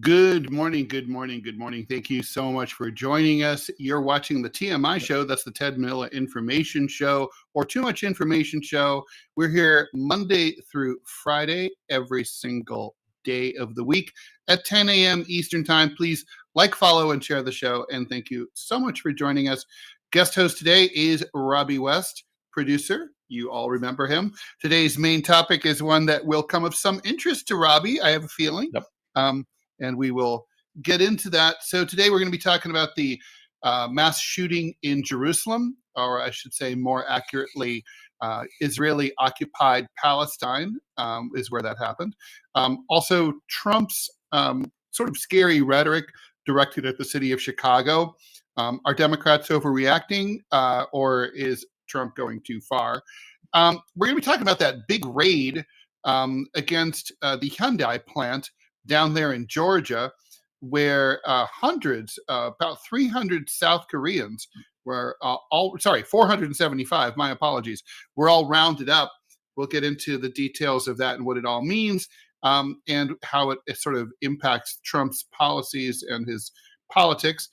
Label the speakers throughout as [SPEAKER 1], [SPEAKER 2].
[SPEAKER 1] Good morning, good morning, good morning. Thank you so much for joining us. You're watching the TMI show. That's the Ted Manila Information Show, or Too Much Information Show. We're here Monday through Friday, every single day of the week at 10 a.m. Eastern Time. Please like, follow, and share the show. And thank you so much for joining us. Guest host today is Robby West, producer. You all remember him. Today's main topic is one that will come of some interest to Robby, I have a feeling.
[SPEAKER 2] Yep.
[SPEAKER 1] And we will get into that. So today we're going to be talking about the mass shooting in Jerusalem, or I should say more accurately, Israeli-occupied Palestine is where that happened. Also, Trump's sort of scary rhetoric directed at the city of Chicago. Are Democrats overreacting, or is Trump going too far? We're going to be talking about that big raid against the Hyundai plant down there in Georgia, where hundreds, about 300 South Koreans were 475, my apologies, were all rounded up. We'll get into the details of that and what it all means, and how it sort of impacts Trump's policies and his politics.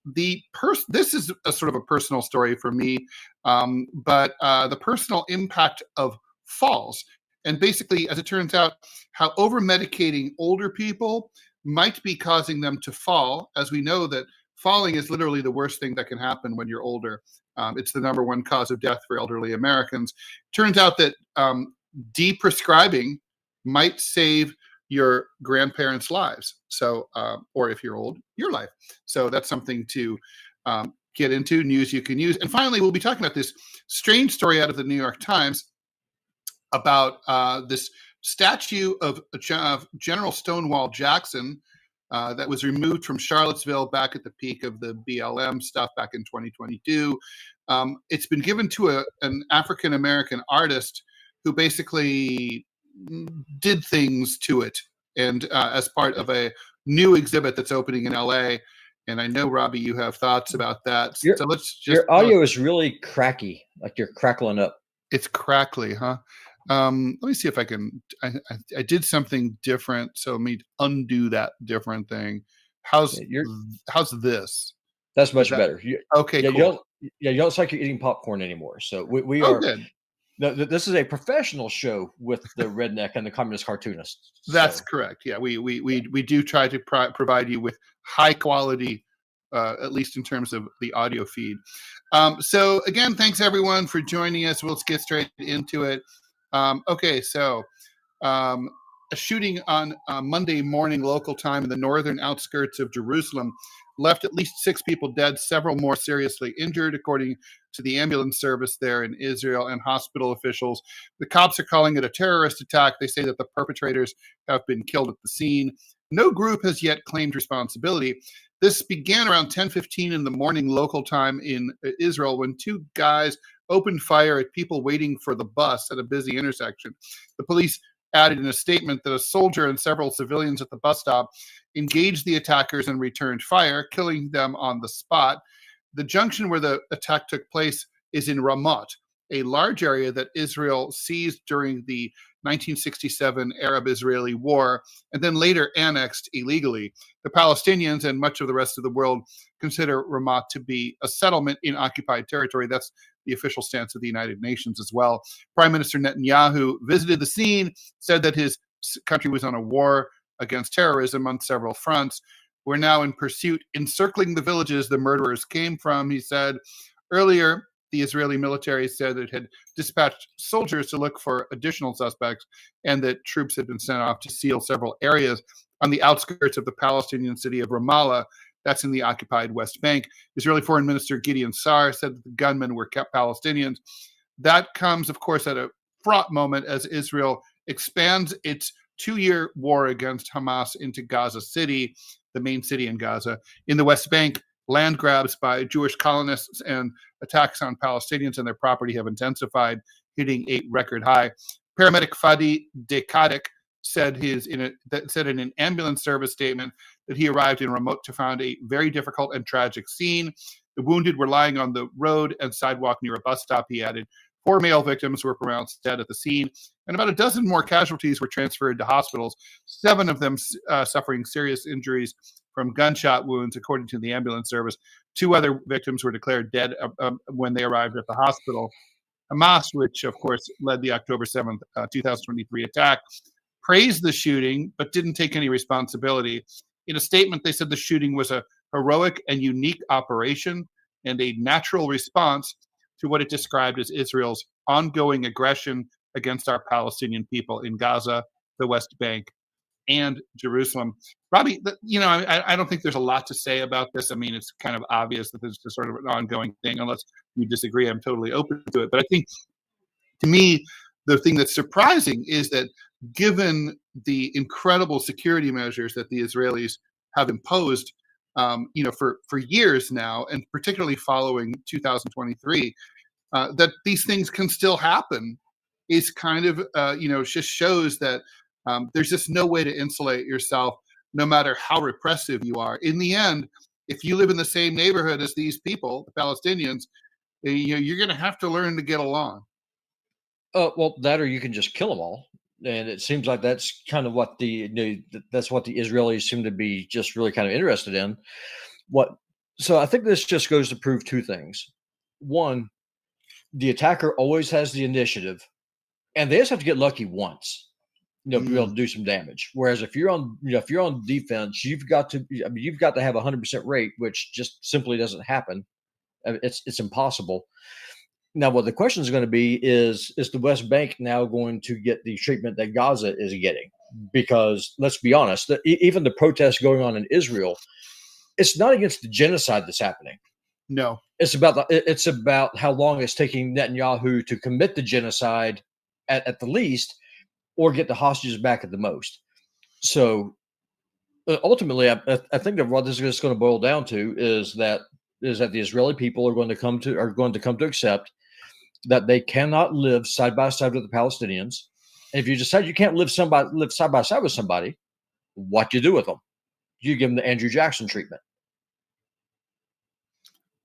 [SPEAKER 1] This is a sort of a personal story for me, but the personal impact of falls. And basically, as it turns out, how over-medicating older people might be causing them to fall, as we know that falling is literally the worst thing that can happen when you're older. It's the number one cause of death for elderly Americans. Turns out that deprescribing might save your grandparents' lives. So, or if you're old, your life. So that's something to get into, news you can use. And finally, we'll be talking about this strange story out of the New York Times about this statue of General Stonewall Jackson that was removed from Charlottesville back at the peak of the BLM stuff back in 2022. It's been given to an African-American artist who basically did things to it, and as part of a new exhibit that's opening in LA. And I know, Robby, you have thoughts about that. So let's just.
[SPEAKER 2] Your audio is really cracky, like you're crackling up.
[SPEAKER 1] It's crackly, huh? Let me see if I can. I did something different, so let me undo that different thing. How's this?
[SPEAKER 2] That's much better.
[SPEAKER 1] Okay, cool.
[SPEAKER 2] You don't sound like you're eating popcorn anymore. So we are. Good. This is a professional show with the redneck and the communist cartoonist.
[SPEAKER 1] That's correct. Yeah, we do try to provide you with high quality, at least in terms of the audio feed. So again, thanks everyone for joining us. Let's get straight into it. Okay, so a shooting on Monday morning local time in the northern outskirts of Jerusalem left at least 6 people dead, several more seriously injured, according to the ambulance service there in Israel and hospital officials. The cops are calling it a terrorist attack. They say that the perpetrators have been killed at the scene. No group has yet claimed responsibility. This began around 10:15 in the morning local time in Israel when 2 guys opened fire at people waiting for the bus at a busy intersection. The police added in a statement that a soldier and several civilians at the bus stop engaged the attackers and returned fire, killing them on the spot. The junction where the attack took place is in Ramot, a large area that Israel seized during the 1967 Arab-Israeli War and then later annexed illegally. The Palestinians and much of the rest of the world consider Ramot to be a settlement in occupied territory. That's the official stance of the United Nations as well. Prime Minister Netanyahu visited the scene, said that his country was on a war against terrorism on several fronts. We're now in pursuit, encircling the villages the murderers came from, he said. Earlier, the Israeli military said it had dispatched soldiers to look for additional suspects and that troops had been sent off to seal several areas on the outskirts of the Palestinian city of Ramallah. That's in the occupied West Bank. Israeli Foreign Minister Gideon Sa'ar said that the gunmen were kept Palestinians. That comes, of course, at a fraught moment as Israel expands its 2-year war against Hamas into Gaza City, the main city in Gaza. In the West Bank, land grabs by Jewish colonists and attacks on Palestinians and their property have intensified, hitting a record high. Paramedic Fadi Dekadik said in an ambulance service statement that he arrived in Ramot to find a very difficult and tragic scene. The wounded were lying on the road and sidewalk near a bus stop, he added. 4 male victims were pronounced dead at the scene, and about a dozen more casualties were transferred to hospitals, 7 of them suffering serious injuries from gunshot wounds, according to the ambulance service. 2 other victims were declared dead when they arrived at the hospital. Hamas, which of course led the October 7th, 2023 attack, praised the shooting, but didn't take any responsibility. In a statement, they said the shooting was a heroic and unique operation and a natural response to what it described as Israel's ongoing aggression against our Palestinian people in Gaza, the West Bank, and Jerusalem. Robby, I don't think there's a lot to say about this. I mean, it's kind of obvious that this is sort of an ongoing thing. Unless you disagree, I'm totally open to it. But I think, to me, the thing that's surprising is that given the incredible security measures that the Israelis have imposed, for years now, and particularly following 2023, that these things can still happen is kind of, just shows that there's just no way to insulate yourself, no matter how repressive you are. In the end, if you live in the same neighborhood as these people, the Palestinians, you're going to have to learn to get along.
[SPEAKER 2] Well, that or you can just kill them all, and it seems like that's kind of what that's what the Israelis seem to be just really kind of interested in. So I think this just goes to prove 2 things. One, the attacker always has the initiative, and they just have to get lucky once, to be able to do some damage. Whereas if you're on defense, you've got to have 100% rate, which just simply doesn't happen. It's impossible. Now, what the question is going to be is the West Bank now going to get the treatment that Gaza is getting? Because let's be honest, even the protests going on in Israel, it's not against the genocide that's happening.
[SPEAKER 1] No,
[SPEAKER 2] it's about how long it's taking Netanyahu to commit the genocide at the least, or get the hostages back at the most. So ultimately, I think that what this is going to boil down to is that the Israeli people are going to come to accept that they cannot live side by side with the Palestinians. And if you decide you can't live side by side with somebody, what do you do with them? You give them the Andrew Jackson treatment.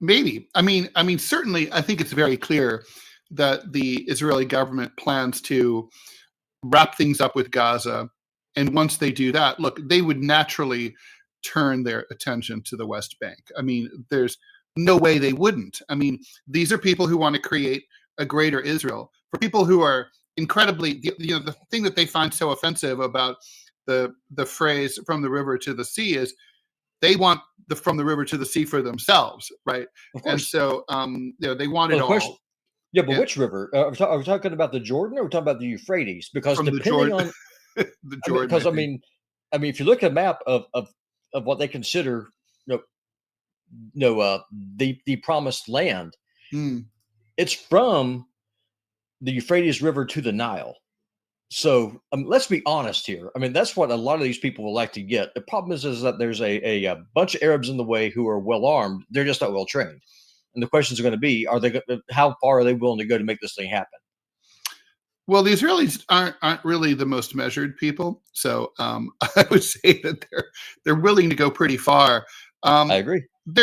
[SPEAKER 1] Maybe. I mean, certainly, I think it's very clear that the Israeli government plans to wrap things up with Gaza. And once they do that, look, they would naturally turn their attention to the West Bank. I mean, there's no way they wouldn't. I mean, these are people who want to create a greater Israel. For people who are incredibly, the thing that they find so offensive about the phrase "from the river to the sea" is they want from the river to the sea for themselves, right? And so, they want it all.
[SPEAKER 2] Yeah, but which river? Are we talking about the Jordan, or are we talking about the Euphrates? Because
[SPEAKER 1] from
[SPEAKER 2] depending on
[SPEAKER 1] the Jordan,
[SPEAKER 2] I mean, if you look at a map of what they consider, the promised land, it's from the Euphrates River to the Nile. So let's be honest here. I mean, that's what a lot of these people will like to get. The problem is that there's a bunch of Arabs in the way who are well armed. They're just not well trained. And the questions are going to be: how far are they willing to go to make this thing happen?
[SPEAKER 1] Well, the Israelis aren't really the most measured people, so I would say that they're willing to go pretty far.
[SPEAKER 2] I agree.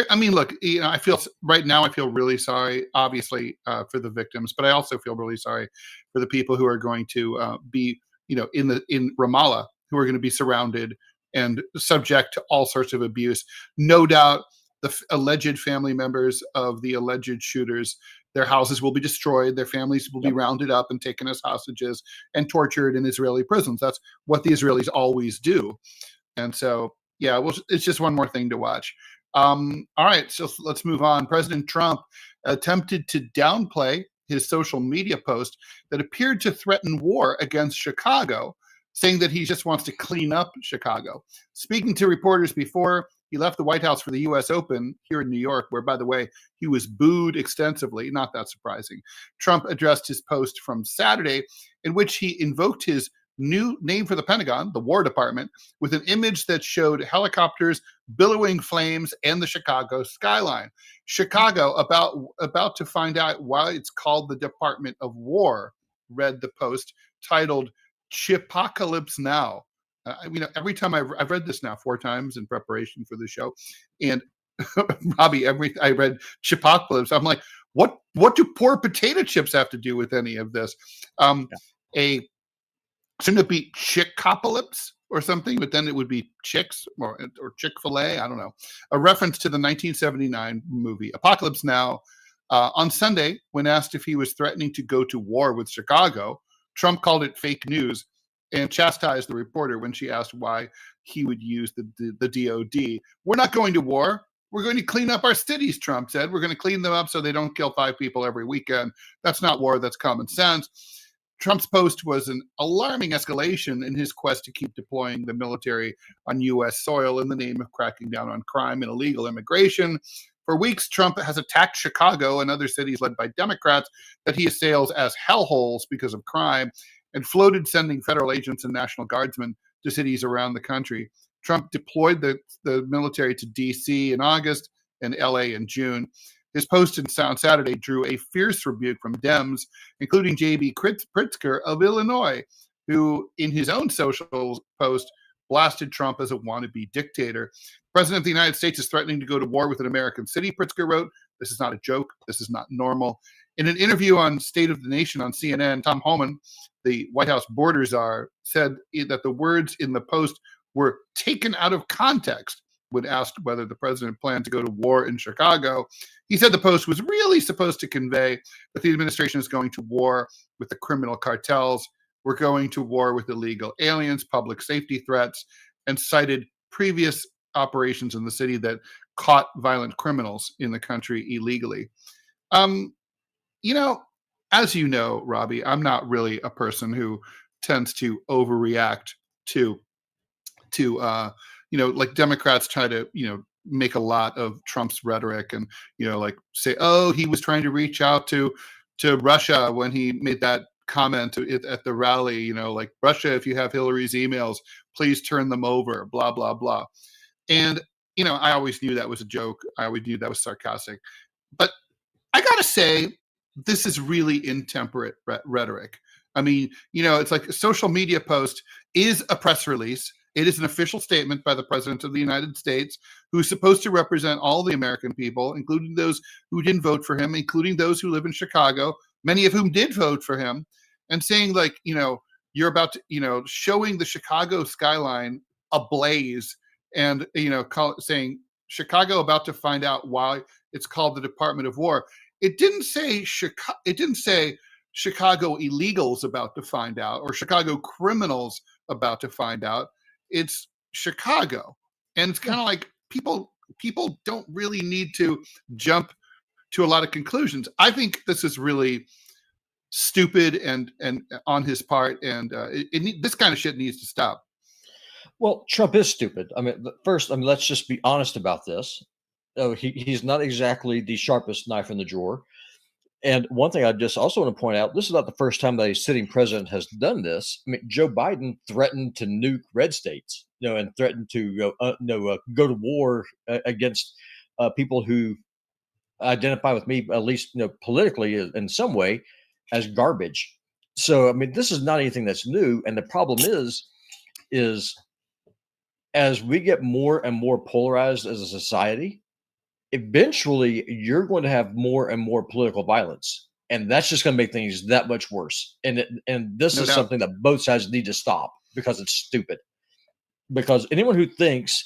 [SPEAKER 1] I mean, look, I feel really sorry, obviously, for the victims, but I also feel really sorry for the people who are going to be, in Ramallah, who are going to be surrounded and subject to all sorts of abuse. No doubt, the alleged family members of the alleged shooters, their houses will be destroyed. Their families will be rounded up and taken as hostages and tortured in Israeli prisons. That's what the Israelis always do. And so, yeah, well, it's just one more thing to watch. All right, so let's move on. President Trump attempted to downplay his social media post that appeared to threaten war against Chicago, saying that he just wants to clean up Chicago. Speaking to reporters before he left the White House for the U.S. Open here in New York, where, by the way, he was booed extensively, not that surprising, Trump addressed his post from Saturday, in which he invoked his new name for the Pentagon, the War Department, with an image that showed helicopters, billowing flames, and the Chicago skyline. Chicago, about to find out why it's called the Department of War, read the post titled "Chipocalypse Now." Every time I've read this now 4 times in preparation for the show, and Robby, I read Chipocalypse. I'm like, what do poor potato chips have to do with any of this? Shouldn't it be Chickopolypse or something? But then it would be Chicks or Chick-fil-A. I don't know. A reference to the 1979 movie Apocalypse Now. On Sunday, when asked if he was threatening to go to war with Chicago, Trump called it fake news and chastised the reporter when she asked why he would use the DOD. We're not going to war. We're going to clean up our cities, Trump said. We're going to clean them up so they don't kill 5 people every weekend. That's not war. That's common sense. Trump's post was an alarming escalation in his quest to keep deploying the military on U.S. soil in the name of cracking down on crime and illegal immigration. For weeks, Trump has attacked Chicago and other cities led by Democrats that he assails as hellholes because of crime, and floated sending federal agents and National Guardsmen to cities around the country. Trump deployed the military to D.C. in August and L.A. in June. His post on Saturday drew a fierce rebuke from Dems, including J.B. Pritzker of Illinois, who, in his own social post, blasted Trump as a wannabe dictator. The President of the United States is threatening to go to war with an American city, Pritzker wrote. This is not a joke. This is not normal. In an interview on State of the Nation on CNN, Tom Homan, the White House border czar, said that the words in the post were taken out of context when asked whether the president planned to go to war in Chicago. He said the post was really supposed to convey that the administration is going to war with the criminal cartels. We're going to war with illegal aliens, public safety threats, and cited previous operations in the city that caught violent criminals in the country illegally. As you know, Robby, I'm not really a person who tends to overreact to like Democrats try to, make a lot of Trump's rhetoric and, like say, oh, he was trying to reach out to Russia when he made that comment at the rally, like Russia, if you have Hillary's emails, please turn them over, blah, blah, blah. And, I always knew that was a joke. I always knew that was sarcastic. But I got to say, this is really intemperate rhetoric. I mean, it's like a social media post is a press release. It is an official statement by the President of the United States, who's supposed to represent all the American people, including those who didn't vote for him, including those who live in Chicago, many of whom did vote for him, and saying like, you're about to, showing the Chicago skyline ablaze and, saying Chicago about to find out why it's called the Department of War. It didn't say Chicago illegals about to find out or Chicago criminals about to find out. It's Chicago. And it's kind of like people don't really need to jump to a lot of conclusions. I think this is really stupid and on his part, and this kind of shit needs to stop.
[SPEAKER 2] Well, Trump is stupid. I mean, first, let's just be honest about this. He's not exactly the sharpest knife in the drawer. And one thing I just also want to point out, this is not the first time that a sitting president has done this. I mean, Joe Biden threatened to nuke red states, and threatened to go to war against people who identify with me, at least politically in some way, as garbage. So, I mean, this is not anything that's new. And the problem is as we get more and more polarized as a society, eventually you're going to have more and more political violence, and that's just going to make things that much worse. And this is something that both sides need to stop, because it's stupid. Because anyone who thinks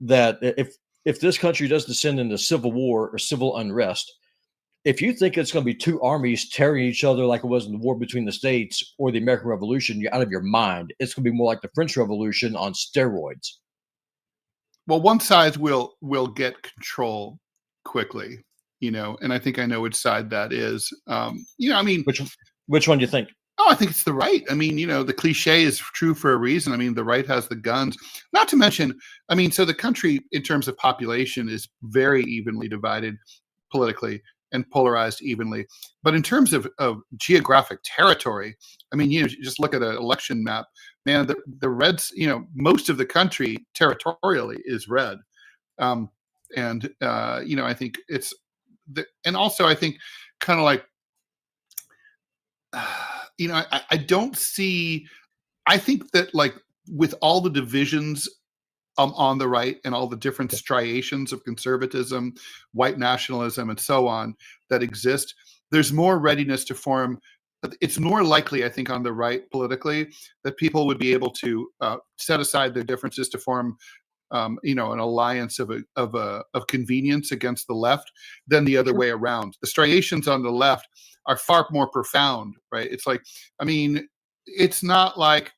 [SPEAKER 2] that if this country does descend into civil war or civil unrest, if you think it's going to be two armies tearing each other like it was in the war between the states or the American Revolution, you're out of your mind. It's going to be more like the French Revolution on steroids.
[SPEAKER 1] Well, one side will get control quickly, and I think I know which side that is. I mean,
[SPEAKER 2] which one do you think?
[SPEAKER 1] Oh, I think it's the right. I mean, the cliche is true for a reason. I mean, the right has the guns. Not to mention, I mean, so the country in terms of population is very evenly divided politically and polarized evenly. But in terms of geographic territory, I mean, you just look at an election map, man, the reds, most of the country territorially is red. I think it's, and also I think kind of like, I don't see, I think that like with all the divisions on the right and all the different striations of conservatism, white nationalism, and so on that exist, there's more readiness to form. It's more likely, I think, on the right politically that people would be able to set aside their differences to form, an alliance of convenience against the left than the other way around. The striations on the left are far more profound, right? It's like, it's not like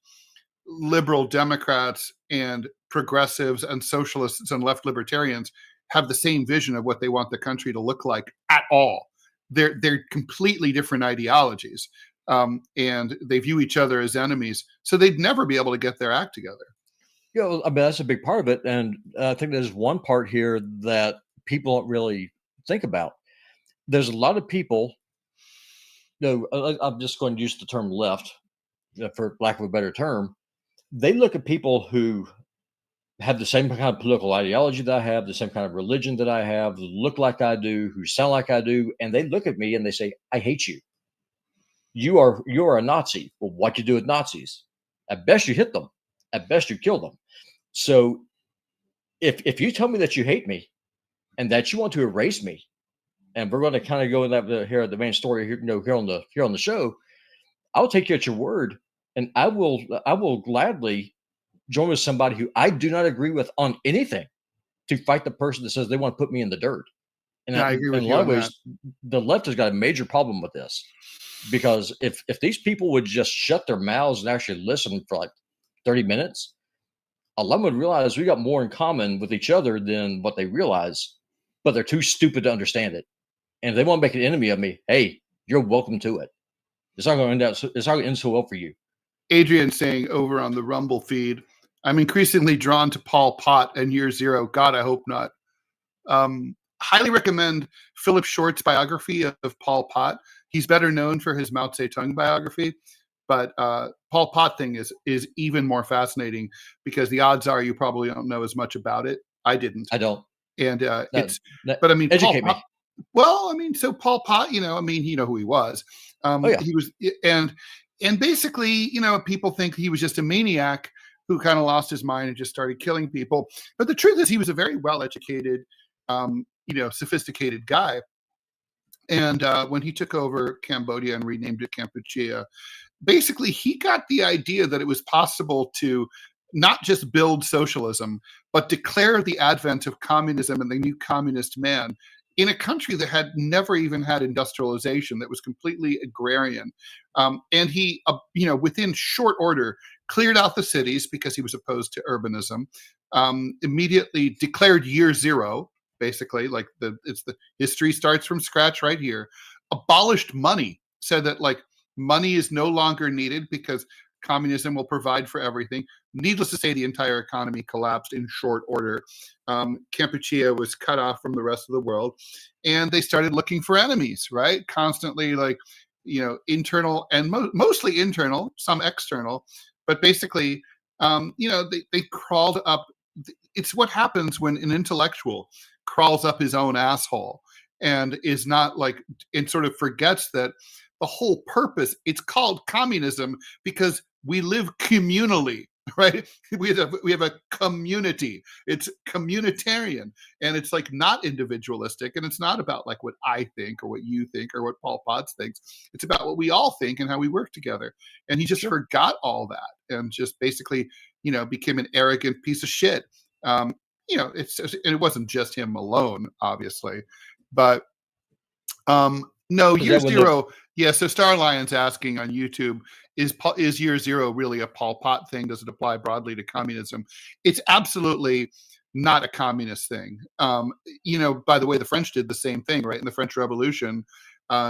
[SPEAKER 1] liberal Democrats and progressives and socialists and left libertarians have the same vision of what they want the country to look like at all. They're completely different ideologies, and they view each other as enemies. So they'd never be able to get their act together.
[SPEAKER 2] That's a big part of it, and I think there's one part here that people don't really think about. There's a lot of people. I'm just going to use the term left, for lack of a better term. They look at people who have the same kind of political ideology that I have, the same kind of religion that I have, look like I do, who sound like I do, and they look at me and they say, "I hate you. You are a Nazi." Well, what you do with Nazis? At best, you hit them. At best, you kill them. So, if you tell me that you hate me and that you want to erase me, and we're going to kind of go in that here the main story here, here on the show, I'll take you at your word, and I will gladly join with somebody who I do not agree with on anything to fight the person that says they want to put me in the dirt. And
[SPEAKER 1] I agree with
[SPEAKER 2] in
[SPEAKER 1] you
[SPEAKER 2] a lot of
[SPEAKER 1] on
[SPEAKER 2] ways, the left has got a major problem with this, because if these people would just shut their mouths and actually listen for like 30 minutes, a lot of them would realize we got more in common with each other than what they realize, but they're too stupid to understand it. And if they want to make an enemy of me, hey, you're welcome to it. It's not going to end so well for you.
[SPEAKER 1] Adrian saying over on the Rumble feed, "I'm increasingly drawn to Pol Pot and Year Zero. God, I hope not." Highly recommend Philip Short's biography of Pol Pot. He's better known for his Mao Zedong biography, but Pol Pot thing is even more fascinating, because the odds are you probably don't know as much about it. I didn't.
[SPEAKER 2] I don't.
[SPEAKER 1] And
[SPEAKER 2] but educate me.
[SPEAKER 1] Well, so Pol Pot, you know who he was. He was, and basically, people think he was just a maniac who kind of lost his mind and just started killing people. But the truth is, he was a very well-educated, sophisticated guy. And when he took over Cambodia and renamed it Kampuchea, basically he got the idea that it was possible to not just build socialism, but declare the advent of communism and the new communist man in a country that had never even had industrialization, that was completely agrarian. And he, within short order, cleared out the cities because he was opposed to urbanism, immediately declared Year Zero, basically, like the history starts from scratch right here, abolished money, said that money is no longer needed because communism will provide for everything. Needless to say, the entire economy collapsed in short order. Kampuchea was cut off from the rest of the world, and they started looking for enemies, right? Constantly, internal and mostly internal, some external, but basically, they crawled up. It's what happens when an intellectual crawls up his own asshole and is not and sort of forgets that the whole purpose, it's called communism because we live communally, right? We have a community. It's communitarian, and it's not individualistic, and it's not about what I think or what you think or what Pol Pot thinks. It's about what we all think and how we work together. And he just forgot all that and just basically, became an arrogant piece of shit. It wasn't just him alone, obviously, but no, Year Zero. Yeah, so Star Lion's asking on YouTube, is Year Zero really a Pol Pot thing? Does it apply broadly to communism? It's absolutely not a communist thing. By the way, the French did the same thing, right? In the French Revolution,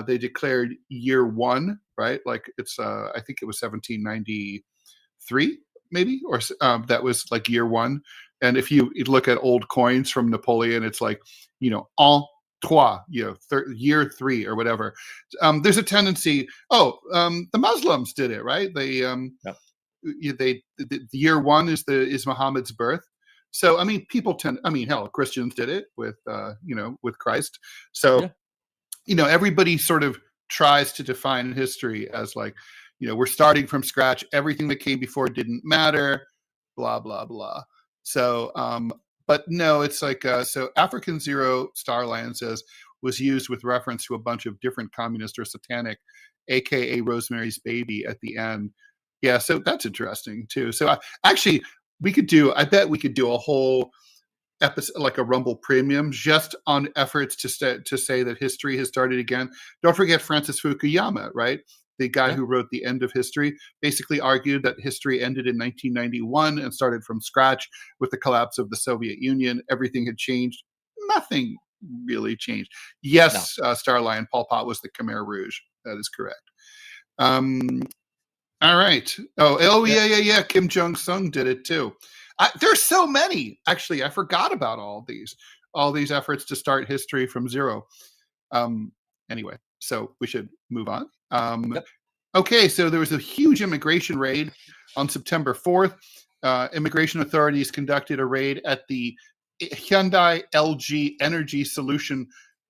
[SPEAKER 1] they declared Year One, right? It's, I think it was 1793, maybe, or that was Year One. And if you look at old coins from Napoleon, it's en trois, Year Three or whatever. There's a tendency. The Muslims did it, right? They, the Year One is Muhammad's birth. So people tend. Hell, Christians did it with with Christ. So everybody sort of tries to define history as we're starting from scratch. Everything that came before didn't matter. Blah blah blah. So, but no, it's like so African Zero Starline says was used with reference to a bunch of different communist or satanic, aka Rosemary's Baby at the end. Yeah, so that's interesting too. So actually, I bet we could do a whole episode, like a Rumble Premium, just on efforts to say that history has started again. Don't forget Francis Fukuyama, right? The guy who wrote The End of History basically argued that history ended in 1991 and started from scratch with the collapse of the Soviet Union. Everything had changed. Nothing really changed. Yes, no. Starline, Pol Pot was the Khmer Rouge. That is correct. All right. Oh, yeah. Kim Jong-sung did it too. There's so many. Actually, I forgot about all these efforts to start history from zero. Anyway, so we should move on. Okay, so there was a huge immigration raid on September 4th. Immigration authorities conducted a raid at the Hyundai-LG Energy Solution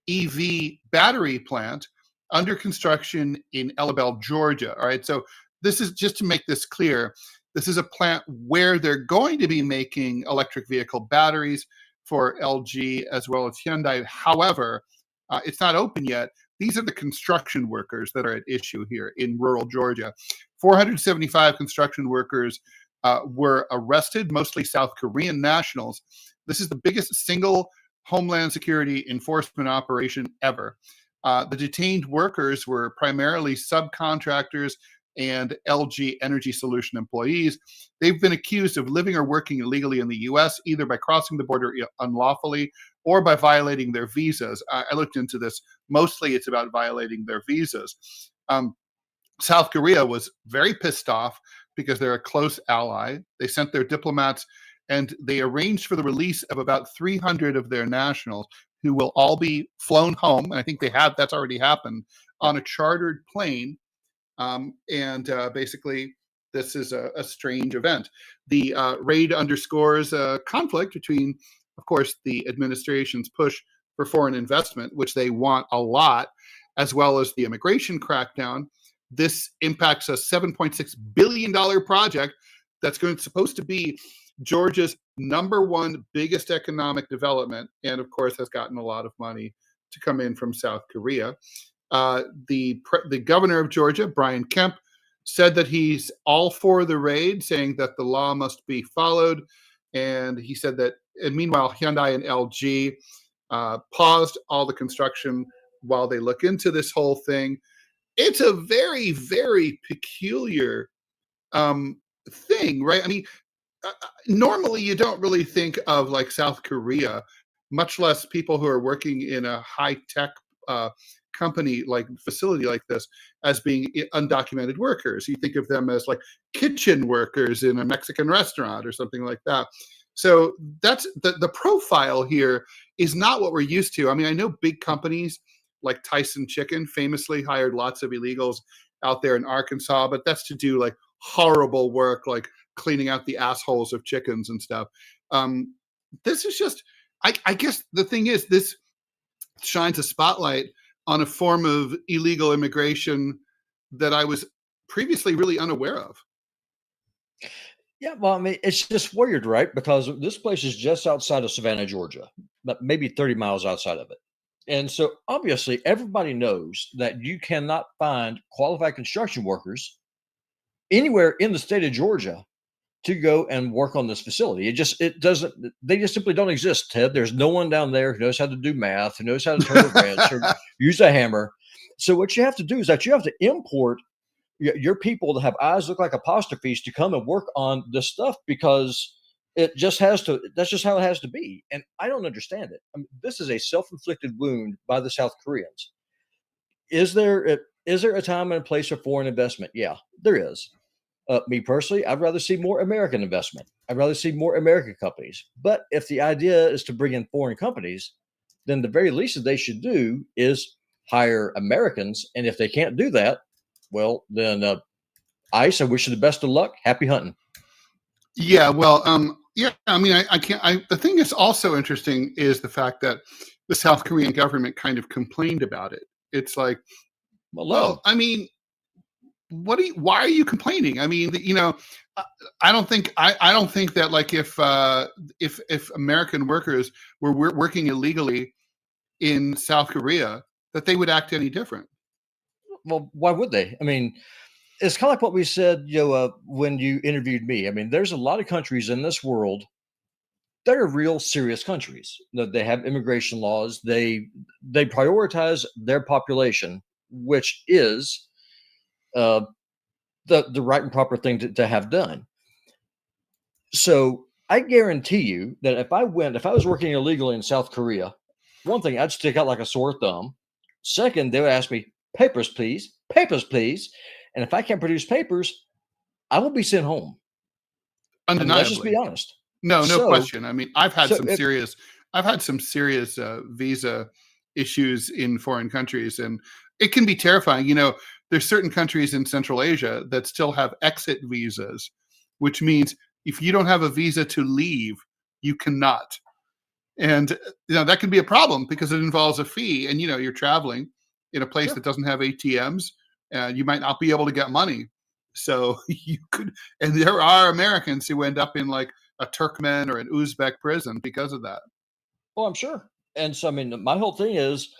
[SPEAKER 1] EV battery plant under construction in Elabel, Georgia. All right, so this is just to make this clear. This is a plant where they're going to be making electric vehicle batteries for LG as well as Hyundai. However, it's not open yet. These are the construction workers that are at issue here in rural Georgia. 475 construction workers were arrested, mostly South Korean nationals. This is the biggest single Homeland Security enforcement operation ever. The detained workers were primarily subcontractors and LG Energy Solution employees. They've been accused of living or working illegally in the U.S., either by crossing the border unlawfully or by violating their visas. I looked into this. Mostly it's about violating their visas. South Korea was very pissed off because they're a close ally. They sent their diplomats and they arranged for the release of about 300 of their nationals who will all be flown home. And I think that's already happened on a chartered plane. Basically, this is a strange event. The raid underscores a conflict between, of course, the administration's push for foreign investment, which they want a lot, as well as the immigration crackdown. This impacts a $7.6 billion project that's supposed to be Georgia's #1 biggest economic development, and of course has gotten a lot of money to come in from South Korea. The governor of Georgia, Brian Kemp, said that he's all for the raid, saying that the law must be followed. And he said that, and meanwhile, Hyundai and LG paused all the construction while they look into this whole thing. It's a very, very peculiar thing, right? I mean, normally you don't really think of like South Korea, much less people who are working in a high-tech company like facility like this, as being undocumented workers. You think of them as like kitchen workers in a Mexican restaurant or something like that. So that's the profile here is not what we're used to. I mean, I know big companies like Tyson Chicken famously hired lots of illegals out there in Arkansas, but that's to do like horrible work, like cleaning out the assholes of chickens and stuff. This is just, I guess the thing is, this shines a spotlight on a form of illegal immigration that I was previously really unaware of.
[SPEAKER 2] Yeah, well, I mean, it's just weird, right? Because this place is just outside of Savannah, Georgia, but maybe 30 miles outside of it. And so obviously everybody knows that you cannot find qualified construction workers anywhere in the state of Georgia to go and work on this facility. They just simply don't exist, Ted. There's no one down there who knows how to do math, who knows how to turn a wrench or use a hammer. So what you have to do is that you have to import your people that have eyes look like apostrophes to come and work on this stuff, because that's just how it has to be. And I don't understand it. I mean, this is a self-inflicted wound by the South Koreans. Is there a time and a place for foreign investment? Yeah, there is. Me personally, I'd rather see more American investment. I'd rather see more American companies. But if the idea is to bring in foreign companies, then the very least that they should do is hire Americans. And if they can't do that, well, then ICE, I wish you the best of luck. Happy hunting.
[SPEAKER 1] Yeah, well, yeah, I mean, I can't. The thing that's also interesting is the fact that the South Korean government kind of complained about it. It's like, well, I mean, why are you complaining? I mean, I don't think that like if American workers were working illegally in South Korea, that they would act any different.
[SPEAKER 2] Well, why would they? I mean, it's kind of like what we said, when you interviewed me. I mean, there's a lot of countries in this world that are real serious countries. They have immigration laws. They prioritize their population, which is the right and proper thing to have done. So I guarantee you that if I was working illegally in South Korea, one thing, I'd stick out like a sore thumb. Second, they would ask me, papers, please, papers, please. And if I can't produce papers, I will be sent home.
[SPEAKER 1] Undeniably.
[SPEAKER 2] Let's just be honest.
[SPEAKER 1] No question. I mean, I've had some serious visa issues in foreign countries, and it can be terrifying. There's certain countries in Central Asia that still have exit visas, which means if you don't have a visa to leave, you cannot. And that can be a problem because it involves a fee, and you're traveling in a place that doesn't have ATMs, and you might not be able to get money. So you could, and there are Americans who end up in like a Turkmen or an Uzbek prison because of that.
[SPEAKER 2] Oh, I'm sure. And so, I mean, my whole thing is,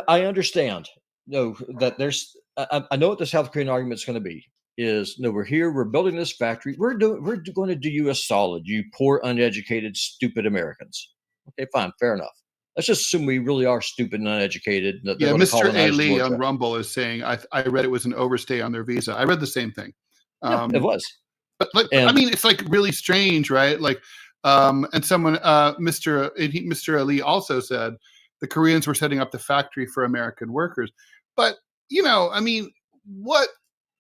[SPEAKER 2] I understand, that there's, I know what the South Korean argument is going to be. Is we're here, we're building this factory, we're going to do you a solid, you poor, uneducated, stupid Americans. Okay, fine, fair enough. Let's just assume we really are stupid and uneducated.
[SPEAKER 1] Yeah, Mr. A. Lee on Rumble is saying, I read it was an overstay on their visa. I read the same thing.
[SPEAKER 2] It was.
[SPEAKER 1] But I mean, it's like really strange, right? Like, and someone, Mr. Ali also said the Koreans were setting up the factory for American workers. But, I mean, what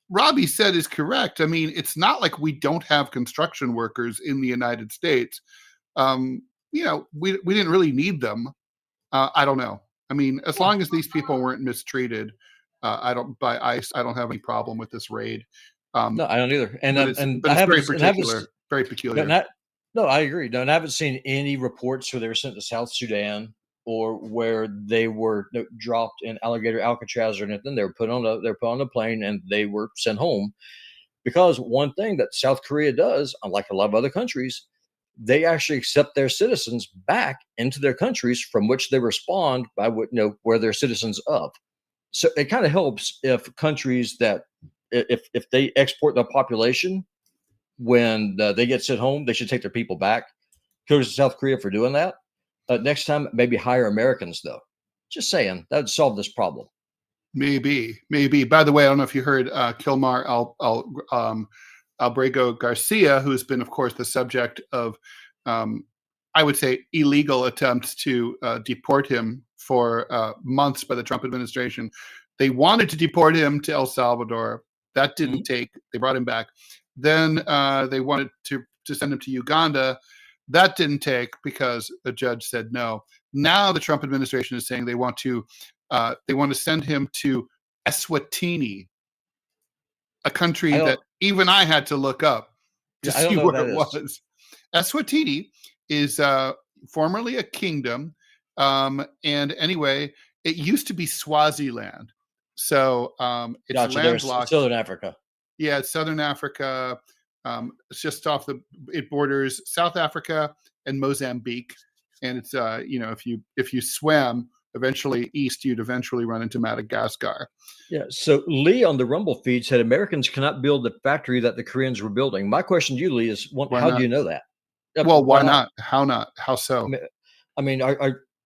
[SPEAKER 1] Robby said is correct. I mean, it's not like we don't have construction workers in the United States. We didn't really need them. I don't know. I mean, as long as these people weren't mistreated, by ICE, I don't have any problem with this raid.
[SPEAKER 2] No, I don't either. And
[SPEAKER 1] it's very particular. Very peculiar.
[SPEAKER 2] No, I agree. No, and I haven't seen any reports where they were sent to South Sudan or where they were dropped in Alligator Alcatraz or anything. They were put on a plane and they were sent home. Because one thing that South Korea does, unlike a lot of other countries, they actually accept their citizens back into their countries from which they respond by where they're citizens of. So it kind of helps if countries that if they export their population, when they get sent home, they should take their people back. Kudos to South Korea for doing that. Next time, maybe hire Americans, though. Just saying, that would solve this problem.
[SPEAKER 1] Maybe. By the way, I don't know if you heard Kilmar Albrego Garcia, who's been, of course, the subject of, I would say, illegal attempts to deport him for months by the Trump administration. They wanted to deport him to El Salvador. That didn't take. They brought him back. Then they wanted to send him to Uganda. That didn't take because a judge said no. Now the Trump administration is saying they want to send him to Eswatini, a country that even I had to look up to see where it was. Eswatini is formerly a kingdom, and anyway, it used to be Swaziland. So it's landlocked.
[SPEAKER 2] Southern Africa.
[SPEAKER 1] Yeah, it's Southern Africa. It's just it borders South Africa and Mozambique, and it's if you swam eventually east, you'd eventually run into Madagascar.
[SPEAKER 2] Yeah. So Lee on the Rumble feed said Americans cannot build the factory that the Koreans were building. My question to you, Lee, is how do you know that?
[SPEAKER 1] Well, why not? How not? How so?
[SPEAKER 2] I mean,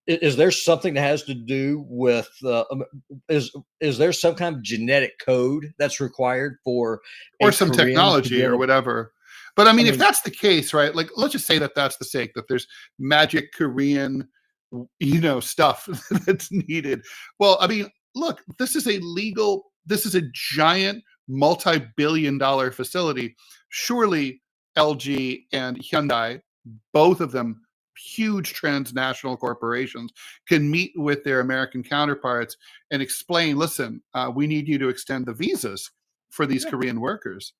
[SPEAKER 2] is there something that has to do with is there some kind of genetic code that's required for
[SPEAKER 1] or some Korean technology or whatever? But I mean, if that's the case, right? Like, let's just say that's the sake that there's magic Korean, stuff that's needed. Well, I mean, look, this is a giant multi-billion-dollar facility. Surely LG and Hyundai, both of them huge transnational corporations, can meet with their American counterparts and explain, listen, we need you to extend the visas for these Korean workers.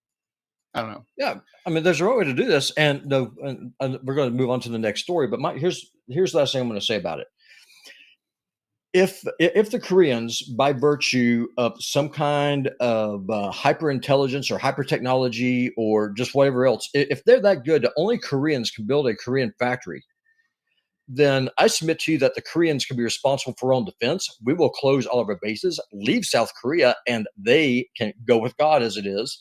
[SPEAKER 1] I don't know.
[SPEAKER 2] Yeah. I mean, there's a right way to do this. And we're going to move on to the next story. But here's the last thing I'm going to say about it. if the Koreans, by virtue of some kind of hyper intelligence or hyper technology or just whatever else, if they're that good, only Koreans can build a Korean factory, then I submit to you that the Koreans can be responsible for their own defense. We will close all of our bases, leave South Korea, and they can go with God as it is.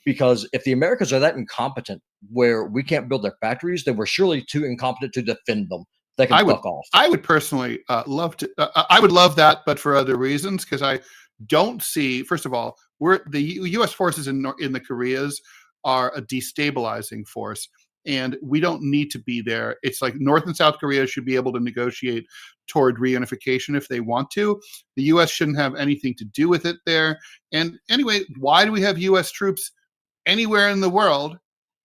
[SPEAKER 2] Because if the Americans are that incompetent where we can't build their factories, then we're surely too incompetent to defend them. They can fuck off.
[SPEAKER 1] I would personally love to. I would love that, but for other reasons, because I don't see. First of all, the U.S. forces in the Koreas are a destabilizing force, and we don't need to be there. It's like North and South Korea should be able to negotiate toward reunification if they want to. The U.S. shouldn't have anything to do with it there. And anyway, why do we have U.S. troops anywhere in the world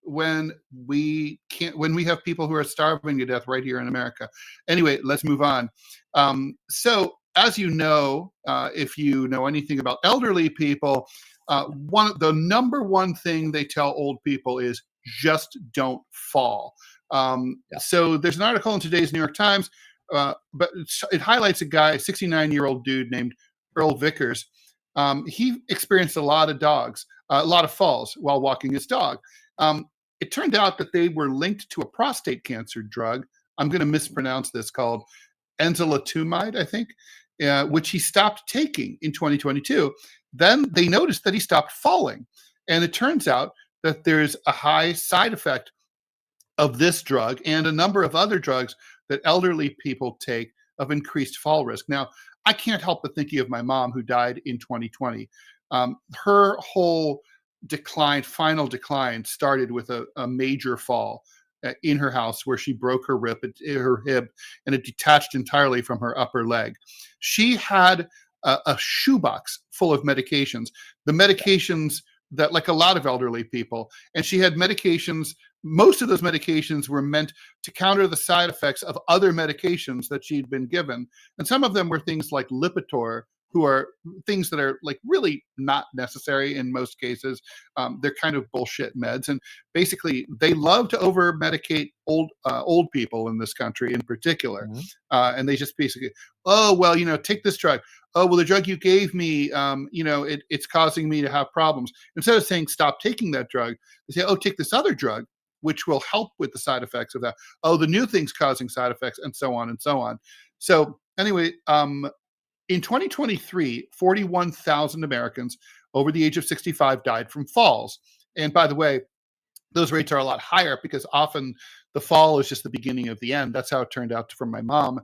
[SPEAKER 1] when we have people who are starving to death right here in America? Anyway, let's move on. So as you know, if you know anything about elderly people, the number one thing they tell old people is just don't fall. So there's an article in today's New York Times, but it highlights a guy, a 69-year-old dude named Earl Vickers. He experienced a lot of falls while walking his dog. It turned out that they were linked to a prostate cancer drug. I'm going to mispronounce this, called enzalutamide, I think, which he stopped taking in 2022. Then they noticed that he stopped falling. And it turns out that there's a high side effect of this drug and a number of other drugs that elderly people take of increased fall risk. Now, I can't help but thinking of my mom, who died in 2020. Her whole final decline started with a major fall in her house where she broke her hip, and it detached entirely from her upper leg. She had a shoebox full of medications, the medications that, like a lot of elderly people, and she had medications. Most of those medications were meant to counter the side effects of other medications that she'd been given. And some of them were things like Lipitor, who are things that are like really not necessary in most cases. They're kind of bullshit meds. And basically they love to over medicate old people in this country in particular.
[SPEAKER 2] Mhm.
[SPEAKER 1] And they just basically, oh, well, take this drug. Oh, well, the drug you gave me, it's causing me to have problems. Instead of saying, stop taking that drug, they say, oh, take this other drug, which will help with the side effects of that. Oh, the new thing's causing side effects, and so on and so on. So anyway, in 2023, 41,000 Americans over the age of 65 died from falls. And by the way, those rates are a lot higher because often the fall is just the beginning of the end. That's how it turned out for my mom.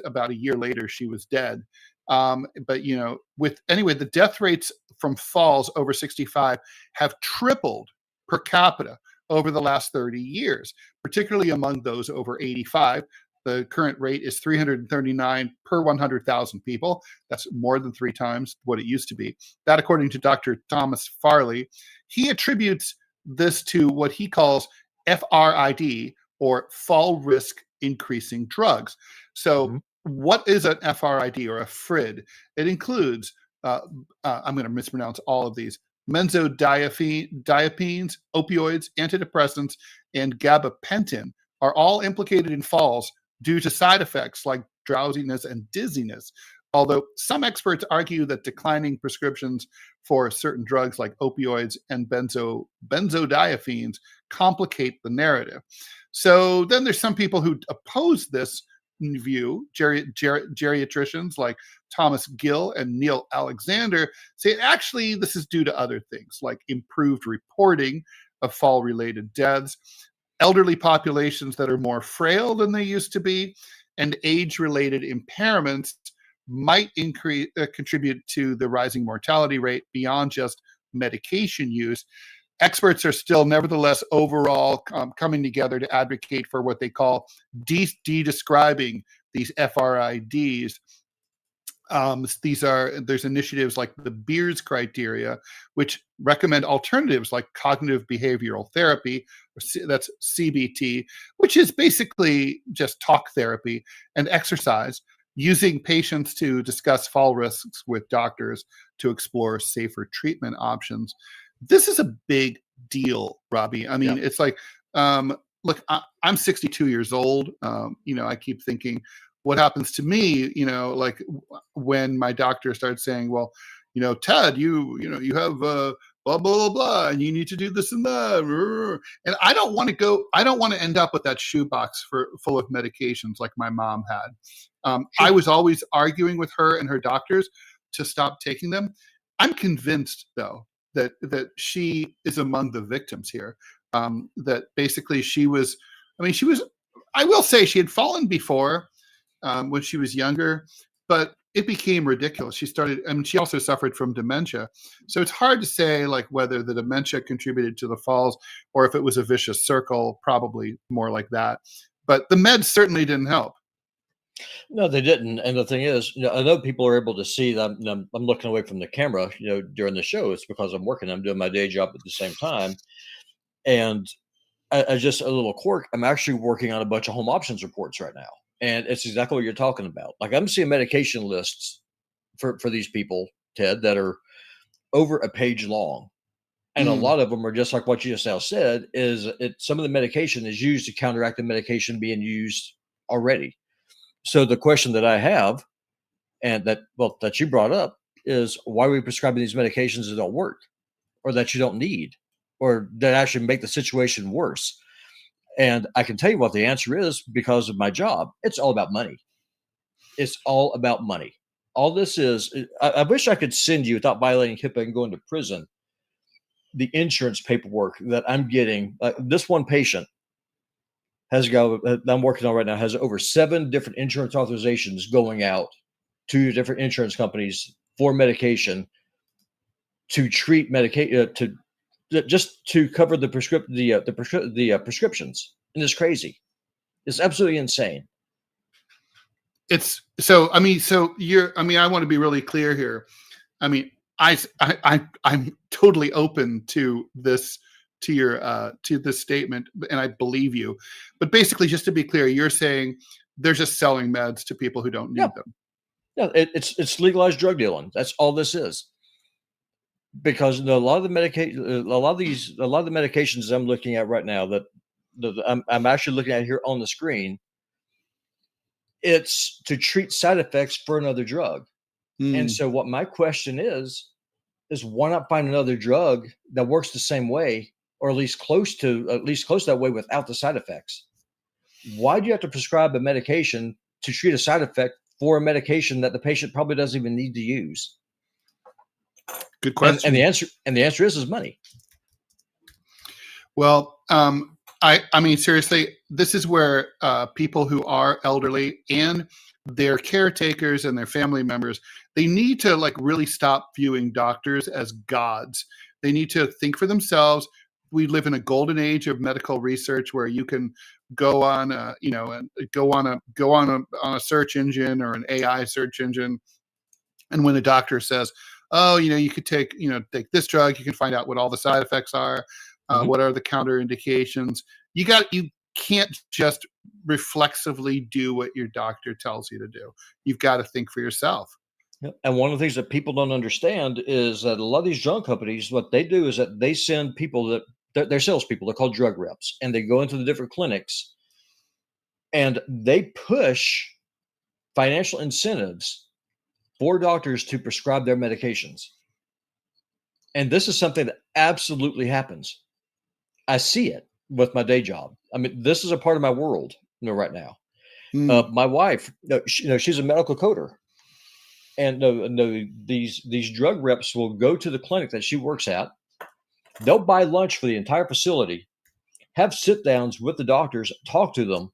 [SPEAKER 1] About a year later, she was dead. But the death rates from falls over 65 have tripled per capita over the last 30 years, particularly among those over 85. The current rate is 339 per 100,000 people. That's more than 3 times what it used to be. That, according to Dr. Thomas Farley. He attributes this to what he calls FRID, or fall risk increasing drugs. So what is an FRID, or a FRID? It includes, I'm going to mispronounce all of these, benzodiazepines, opioids, antidepressants, and gabapentin are all implicated in falls due to side effects like drowsiness and dizziness. Although some experts argue that declining prescriptions for certain drugs like opioids and benzodiazepines complicate the narrative. So then there's some people who oppose this view. Geriatricians like Thomas Gill and Neil Alexander say actually this is due to other things like improved reporting of fall-related deaths, elderly populations that are more frail than they used to be, and age-related impairments might contribute to the rising mortality rate beyond just medication use. Experts are still, nevertheless, overall coming together to advocate for what they call de-describing these FRIDs. There's initiatives like the Beers criteria, which recommend alternatives like cognitive behavioral therapy, that's CBT, which is basically just talk therapy, and exercise, using patients to discuss fall risks with doctors to explore safer treatment options. This is a big deal, Robby. I mean, It's like, look, I'm 62 years old. I keep thinking, what happens to me, like when my doctor starts saying, well, Ted, you have blah, blah, blah, blah, and you need to do this and that. And I don't want to end up with that shoebox full of medications like my mom had.
[SPEAKER 2] Sure.
[SPEAKER 1] I was always arguing with her and her doctors to stop taking them. I'm convinced, though, that she is among the victims here. That basically she was, I will say she had fallen before when she was younger, but it became ridiculous. She also suffered from dementia. So it's hard to say like whether the dementia contributed to the falls or if it was a vicious circle, probably more like that. But the meds certainly didn't help.
[SPEAKER 2] No, they didn't. And the thing is, I know people are able to see that I'm looking away from the camera, during the show. It's because I'm working. I'm doing my day job at the same time. And I just a little quirk. I'm actually working on a bunch of home options reports right now. And it's exactly what you're talking about. Like I'm seeing medication lists for these people, Ted, that are over a page long. And a lot of them are just like what you just now said, some of the medication is used to counteract the medication being used already. So the question that I have, and that you brought up, is why are we prescribing these medications that don't work or that you don't need or that actually make the situation worse? And I can tell you what the answer is because of my job. It's all about money. It's all about money. All this is, I wish I could send you, without violating HIPAA and going to prison, the insurance paperwork that I'm getting. This one patient that I'm working on right now has over 7 different insurance authorizations going out to different insurance companies for medication to treat medication, just to cover the prescriptions. And it's crazy. It's absolutely insane.
[SPEAKER 1] I want to be really clear here. I'm totally open to this, to this statement, and I believe you. But basically, just to be clear, you're saying they're just selling meds to people who don't need them.
[SPEAKER 2] Yeah, it's legalized drug dealing. That's all this is. Because a lot of the medications I'm looking at right now that I'm actually looking at here on the screen, it's to treat side effects for another drug. And so what my question is why not find another drug that works the same way, or at least close to that way without the side effects? Why do you have to prescribe a medication to treat a side effect for a medication that the patient probably doesn't even need to use?
[SPEAKER 1] Good question.
[SPEAKER 2] And the answer is money.
[SPEAKER 1] Well, seriously, this is where people who are elderly and their caretakers and their family members, they need to like really stop viewing doctors as gods. They need to think for themselves. We live in a golden age of medical research where you can go on, a search engine or an AI search engine, and when a doctor says, "Oh, you could take this drug," you can find out what all the side effects are, what are the counterindications. You can't just reflexively do what your doctor tells you to do. You've got to think for yourself.
[SPEAKER 2] And one of the things that people don't understand is that a lot of these drug companies, what they do is that they send people they're salespeople. They're called drug reps, and they go into the different clinics and they push financial incentives for doctors to prescribe their medications. And this is something that absolutely happens. I see it with my day job. This is a part of my world, right now. My wife, she's a medical coder, and these drug reps will go to the clinic that she works at. They'll buy lunch for the entire facility, have sit downs with the doctors, talk to them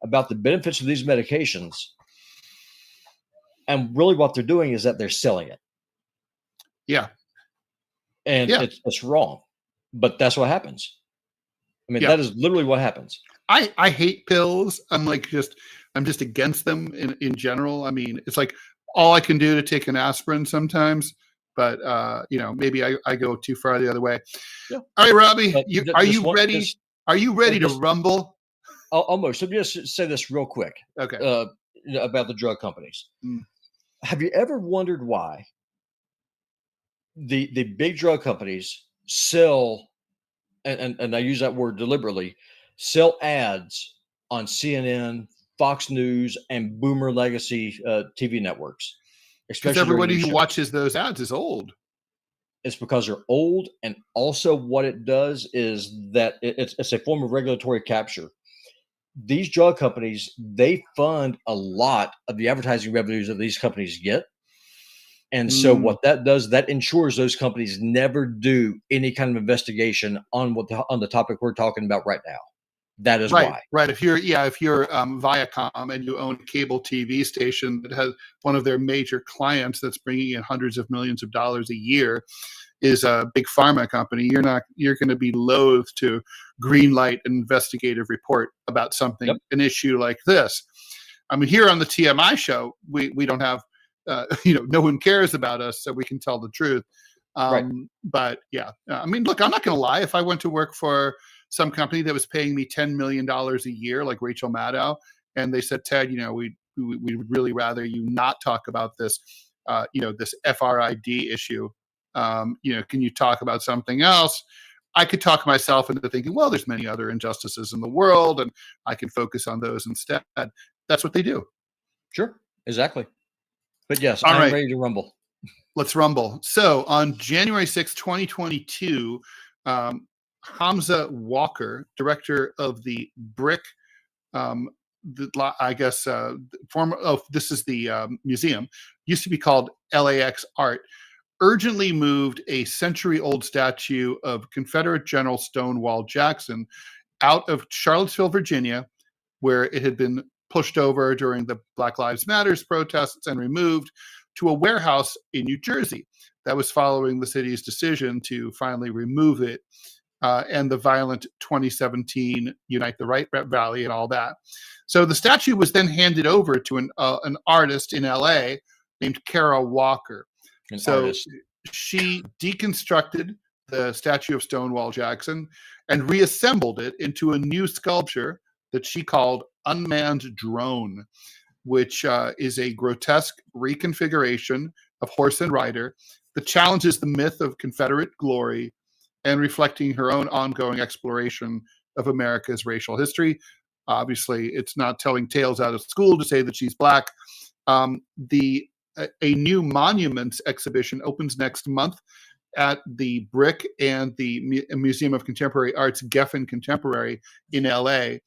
[SPEAKER 2] about the benefits of these medications. And really what they're doing is that they're selling it.
[SPEAKER 1] Yeah.
[SPEAKER 2] And it's wrong, but that's what happens. That is literally what happens.
[SPEAKER 1] I hate pills. I'm just against them in general. It's like all I can do to take an aspirin sometimes, but maybe I go too far the other way. Yeah. All right, Robby, are you ready? Are you ready to rumble?
[SPEAKER 2] Almost. Let me just say this real quick.
[SPEAKER 1] Okay.
[SPEAKER 2] About the drug companies. Have you ever wondered why the big drug companies sell, and I use that word deliberately, sell ads on CNN, Fox News, and Boomer Legacy TV networks.
[SPEAKER 1] Because
[SPEAKER 2] Especially
[SPEAKER 1] everybody who watches those ads is old.
[SPEAKER 2] It's because they're old, and also what it does is that it's a form of regulatory capture. These drug companies, they fund a lot of the advertising revenues that these companies get. And so what that does, that ensures those companies never do any kind of investigation on on the topic we're talking about right now. That is why.
[SPEAKER 1] Right. If you're Viacom and you own a cable TV station that has one of their major clients that's bringing in hundreds of millions of dollars a year is a big pharma company, you're going to be loath to greenlight an investigative report about something, an issue like this. I mean, here on the TMI show, we don't have, no one cares about us, so we can tell the truth. But yeah, I mean, look, I'm not going to lie. If I went to work for some company that was paying me $10 million a year, like Rachel Maddow, and they said, Ted, we would really rather you not talk about this, this FRID issue. Can you talk about something else? I could talk myself into thinking, well, there's many other injustices in the world, and I can focus on those instead. That's what they do. Sure,
[SPEAKER 2] exactly. But yes, I'm ready to rumble.
[SPEAKER 1] Let's rumble. So on January 6, 2022, Hamza Walker, director of the BRIC, this is the museum, used to be called LAX Art, urgently moved a century-old statue of Confederate General Stonewall Jackson out of Charlottesville, Virginia, where it had been pushed over during the Black Lives Matters protests, and removed to a warehouse in New Jersey. That was following the city's decision to finally remove it and the violent 2017 Unite the Right rally and all that. So the statue was then handed over to an artist in LA named Kara Walker. She deconstructed the statue of Stonewall Jackson and reassembled it into a new sculpture that she called Unmanned Drone, which is a grotesque reconfiguration of horse and rider that challenges the myth of Confederate glory and reflecting her own ongoing exploration of America's racial history. Obviously, it's not telling tales out of school to say that she's Black. A new monuments exhibition opens next month at the BRIC and the Museum of Contemporary Art's Geffen Contemporary in LA.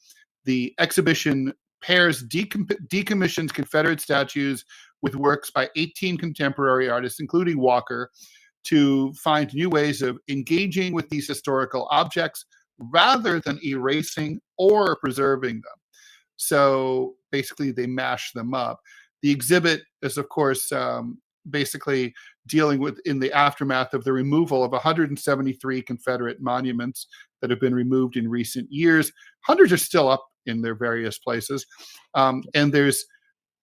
[SPEAKER 1] The exhibition pairs decommissioned Confederate statues with works by 18 contemporary artists, including Walker, to find new ways of engaging with these historical objects rather than erasing or preserving them. So basically, they mash them up. The exhibit is, of course, basically dealing with in the aftermath of the removal of 173 Confederate monuments that have been removed in recent years. Hundreds are still up in their various places. And there's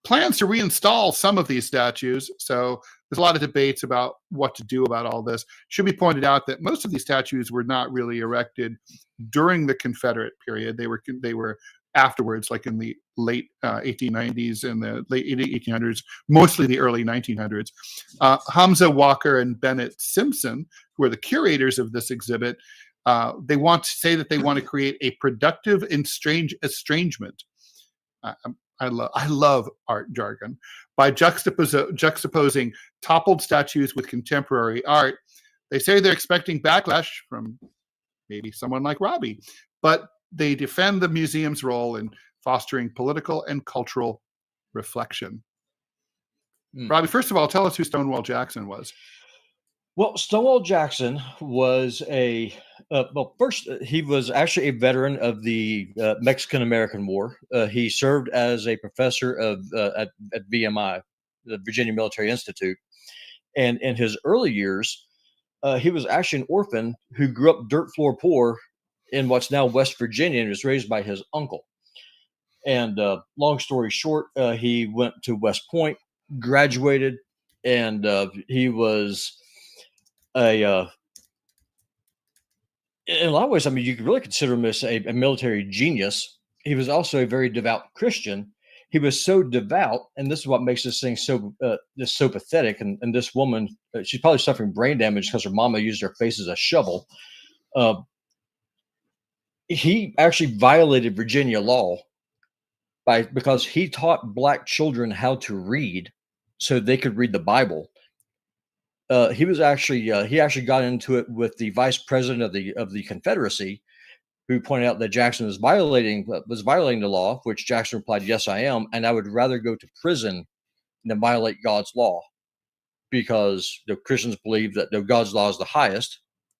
[SPEAKER 1] plans to reinstall some of these statues. So there's a lot of debates about what to do about all this. Should be pointed out that most of these statues were not really erected during the Confederate period. They were afterwards, like in the late 1890s and the late 1800s, mostly the early 1900s. Hamza Walker and Bennett Simpson, who are the curators of this exhibit, they want to say that they want to create a productive estrangement. I love art jargon. By juxtaposing toppled statues with contemporary art, they say they're expecting backlash from maybe someone like Robby, but they defend the museum's role in fostering political and cultural reflection. Robby, first of all, tell us who Stonewall Jackson was.
[SPEAKER 2] Well, Stonewall Jackson was first, he was actually a veteran of the Mexican-American War. He served as a professor at VMI, the Virginia Military Institute. And in his early years, he was actually an orphan who grew up dirt floor poor in what's now West Virginia and was raised by his uncle. And long story short, he went to West Point, graduated, and he was in a lot of ways, I mean, you could really consider him as a military genius. He was also a very devout Christian. He was so devout, and this is what makes this thing so pathetic. And this woman, she's probably suffering brain damage because her mama used her face as a shovel. He actually violated Virginia law because he taught black children how to read so they could read the Bible. He actually got into it with the vice president of the Confederacy, who pointed out that Jackson was violating the law, which Jackson replied, "Yes, I am, and I would rather go to prison than violate God's law," because the Christians believe that God's law is the highest,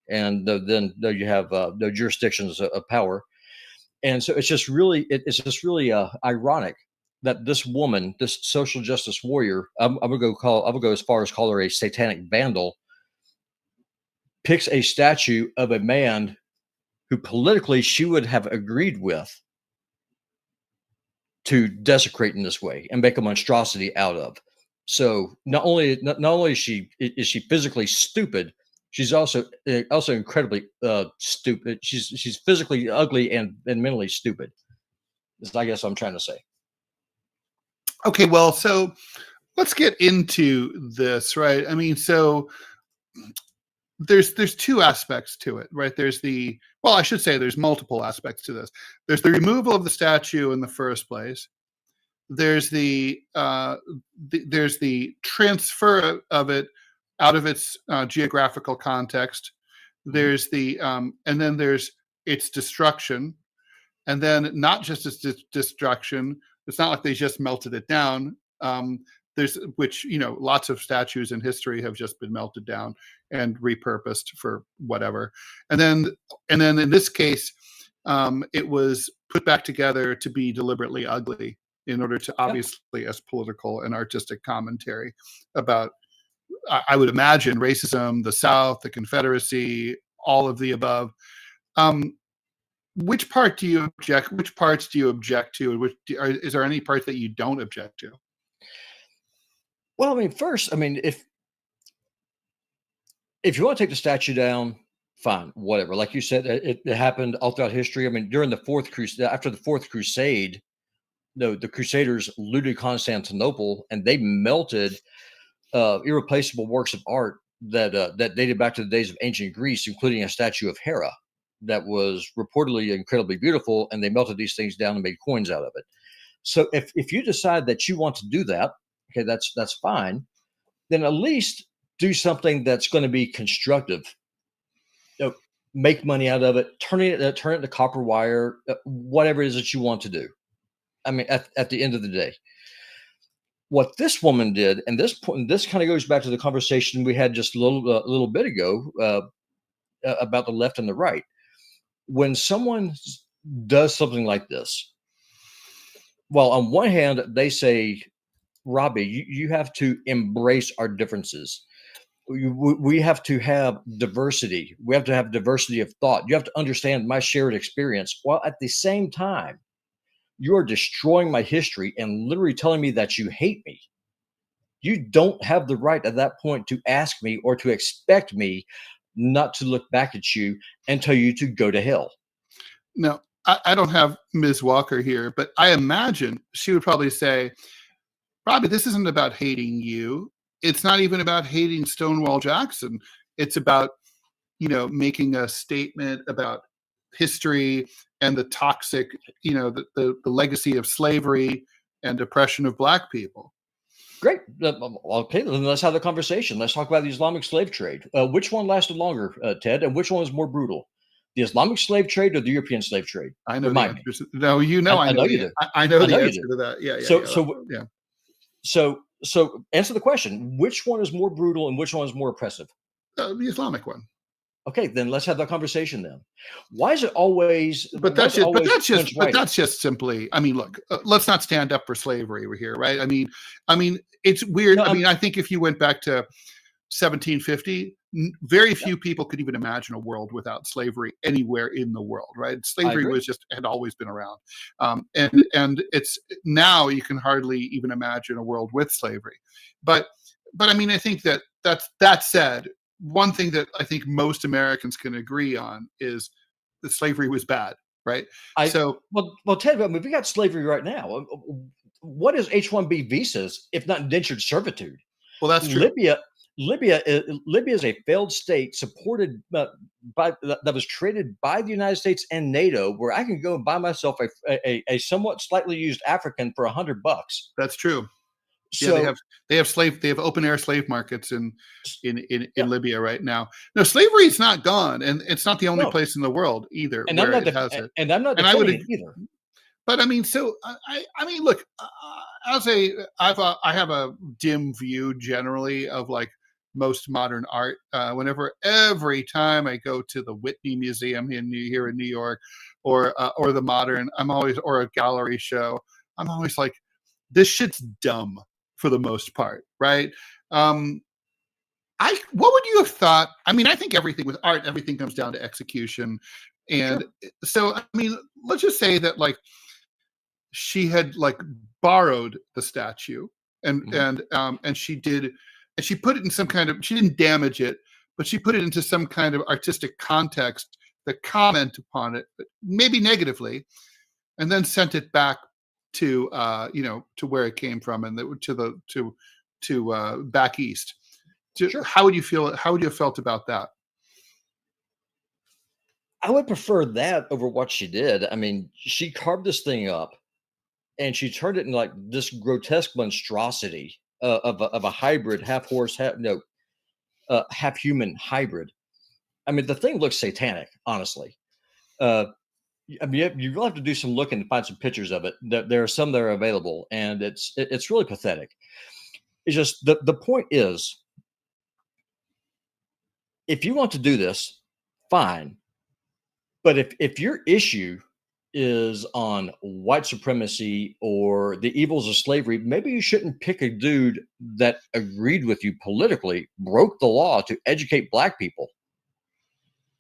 [SPEAKER 2] and then you have the jurisdictions of power. And so it's just really ironic that this woman, this social justice warrior, I'm gonna go as far as call her a satanic vandal, picks a statue of a man who politically she would have agreed with to desecrate in this way and make a monstrosity out of. So not only is she physically stupid, she's also incredibly stupid. She's physically ugly and mentally stupid. Is I guess what I'm trying to say.
[SPEAKER 1] Okay, well, so let's get into this, right? I mean, so there's two aspects to it, right? There's there's multiple aspects to this. There's the removal of the statue in the first place. There's the transfer of it out of its geographical context. There's and then there's its destruction, and then not just its destruction. It's not like they just melted it down. Which lots of statues in history have just been melted down and repurposed for whatever. And then in this case, it was put back together to be deliberately ugly in order to obviously as political and artistic commentary about, I would imagine, racism, the South, the Confederacy, all of the above. Which part do you object? Which parts do you object to? Is there any part that you don't object to?
[SPEAKER 2] Well, I mean, first, if you want to take the statue down, fine, whatever. Like you said, it happened all throughout history. I mean, during the Fourth Crusade, after the Fourth Crusade, the Crusaders looted Constantinople and they melted irreplaceable works of art that dated back to the days of ancient Greece, including a statue of Hera that was reportedly incredibly beautiful, and they melted these things down and made coins out of it. So if you decide that you want to do that, okay, that's fine. Then at least do something that's going to be constructive. Make money out of it, turn it into copper wire, whatever it is that you want to do. I mean, at the end of the day, what this woman did, and this kind of goes back to the conversation we had just a little bit ago about the left and the right. When someone does something like this, well, on one hand, they say, "Robby, you have to embrace our differences. We have to have diversity. We have to have diversity of thought. You have to understand my shared experience." While at the same time, you are destroying my history and literally telling me that you hate me. You don't have the right at that point to ask me or to expect me not to look back at you and tell you to go to hell.
[SPEAKER 1] No, I don't have Ms. Walker here, but I imagine she would probably say, "Robby, this isn't about hating you. It's not even about hating Stonewall Jackson. It's about, making a statement about history and the toxic, the legacy of slavery and oppression of Black people."
[SPEAKER 2] Great. Okay, then let's have the conversation. Let's talk about the Islamic slave trade. Which one lasted longer, Ted, and which one was more brutal? The Islamic slave trade or the European slave trade?
[SPEAKER 1] I know the answer. No, I know you do. I know the answer to that. Yeah.
[SPEAKER 2] So answer the question. Which one is more brutal and which one is more oppressive?
[SPEAKER 1] The Islamic one.
[SPEAKER 2] Okay, then let's have that conversation then. Why is it always?
[SPEAKER 1] But that's just simply. I mean, look. Let's not stand up for slavery here, right? I mean, it's weird. No, I think if you went back to 1750, very few people could even imagine a world without slavery anywhere in the world, right? Slavery had always been around, and it's now you can hardly even imagine a world with slavery. But I mean, I think that said, one thing that I think most Americans can agree on is that slavery was bad, right?
[SPEAKER 2] Well, Ted, I mean, we got slavery right now. What is H-1B visas if not indentured servitude?
[SPEAKER 1] Well, that's true.
[SPEAKER 2] Libya is a failed state supported by that was traded by the United States and NATO, where I can go and buy myself a somewhat slightly used African for $100.
[SPEAKER 1] That's true.
[SPEAKER 2] So
[SPEAKER 1] yeah, they have open air slave markets in
[SPEAKER 2] yeah.
[SPEAKER 1] Libya right now. No, slavery is not gone, and it's not the only
[SPEAKER 2] No.
[SPEAKER 1] place in the world either
[SPEAKER 2] And
[SPEAKER 1] where
[SPEAKER 2] I'm not
[SPEAKER 1] it has it.
[SPEAKER 2] and I'm not
[SPEAKER 1] And I would
[SPEAKER 2] defending it either.
[SPEAKER 1] But I mean, so I mean, look, I have a dim view generally of like most modern art. Every time I go to the Whitney Museum here in New York, or the Modern, or a gallery show, I'm always like, this shit's dumb for the most part, right? What would you have thought? I mean, I think everything with art, everything comes down to execution, and so I mean, let's just say that like she had like borrowed the statue and she put it in some kind of, she didn't damage it, but she put it into some kind of artistic context that comment upon it, maybe negatively, and then sent it back to to where it came from, and to back east. How would you feel? How would you have felt about that?
[SPEAKER 2] I would prefer that over what she did. I mean, she carved this thing up and she turned it into like this grotesque monstrosity of a hybrid, half horse, half human hybrid. I mean, the thing looks satanic, honestly. I mean, you'll have to do some looking to find some pictures of it. There are some that are available, and it's really pathetic. It's just the point is, if you want to do this, fine. But if your issue is on white supremacy or the evils of slavery, maybe you shouldn't pick a dude that agreed with you politically, broke the law to educate black people,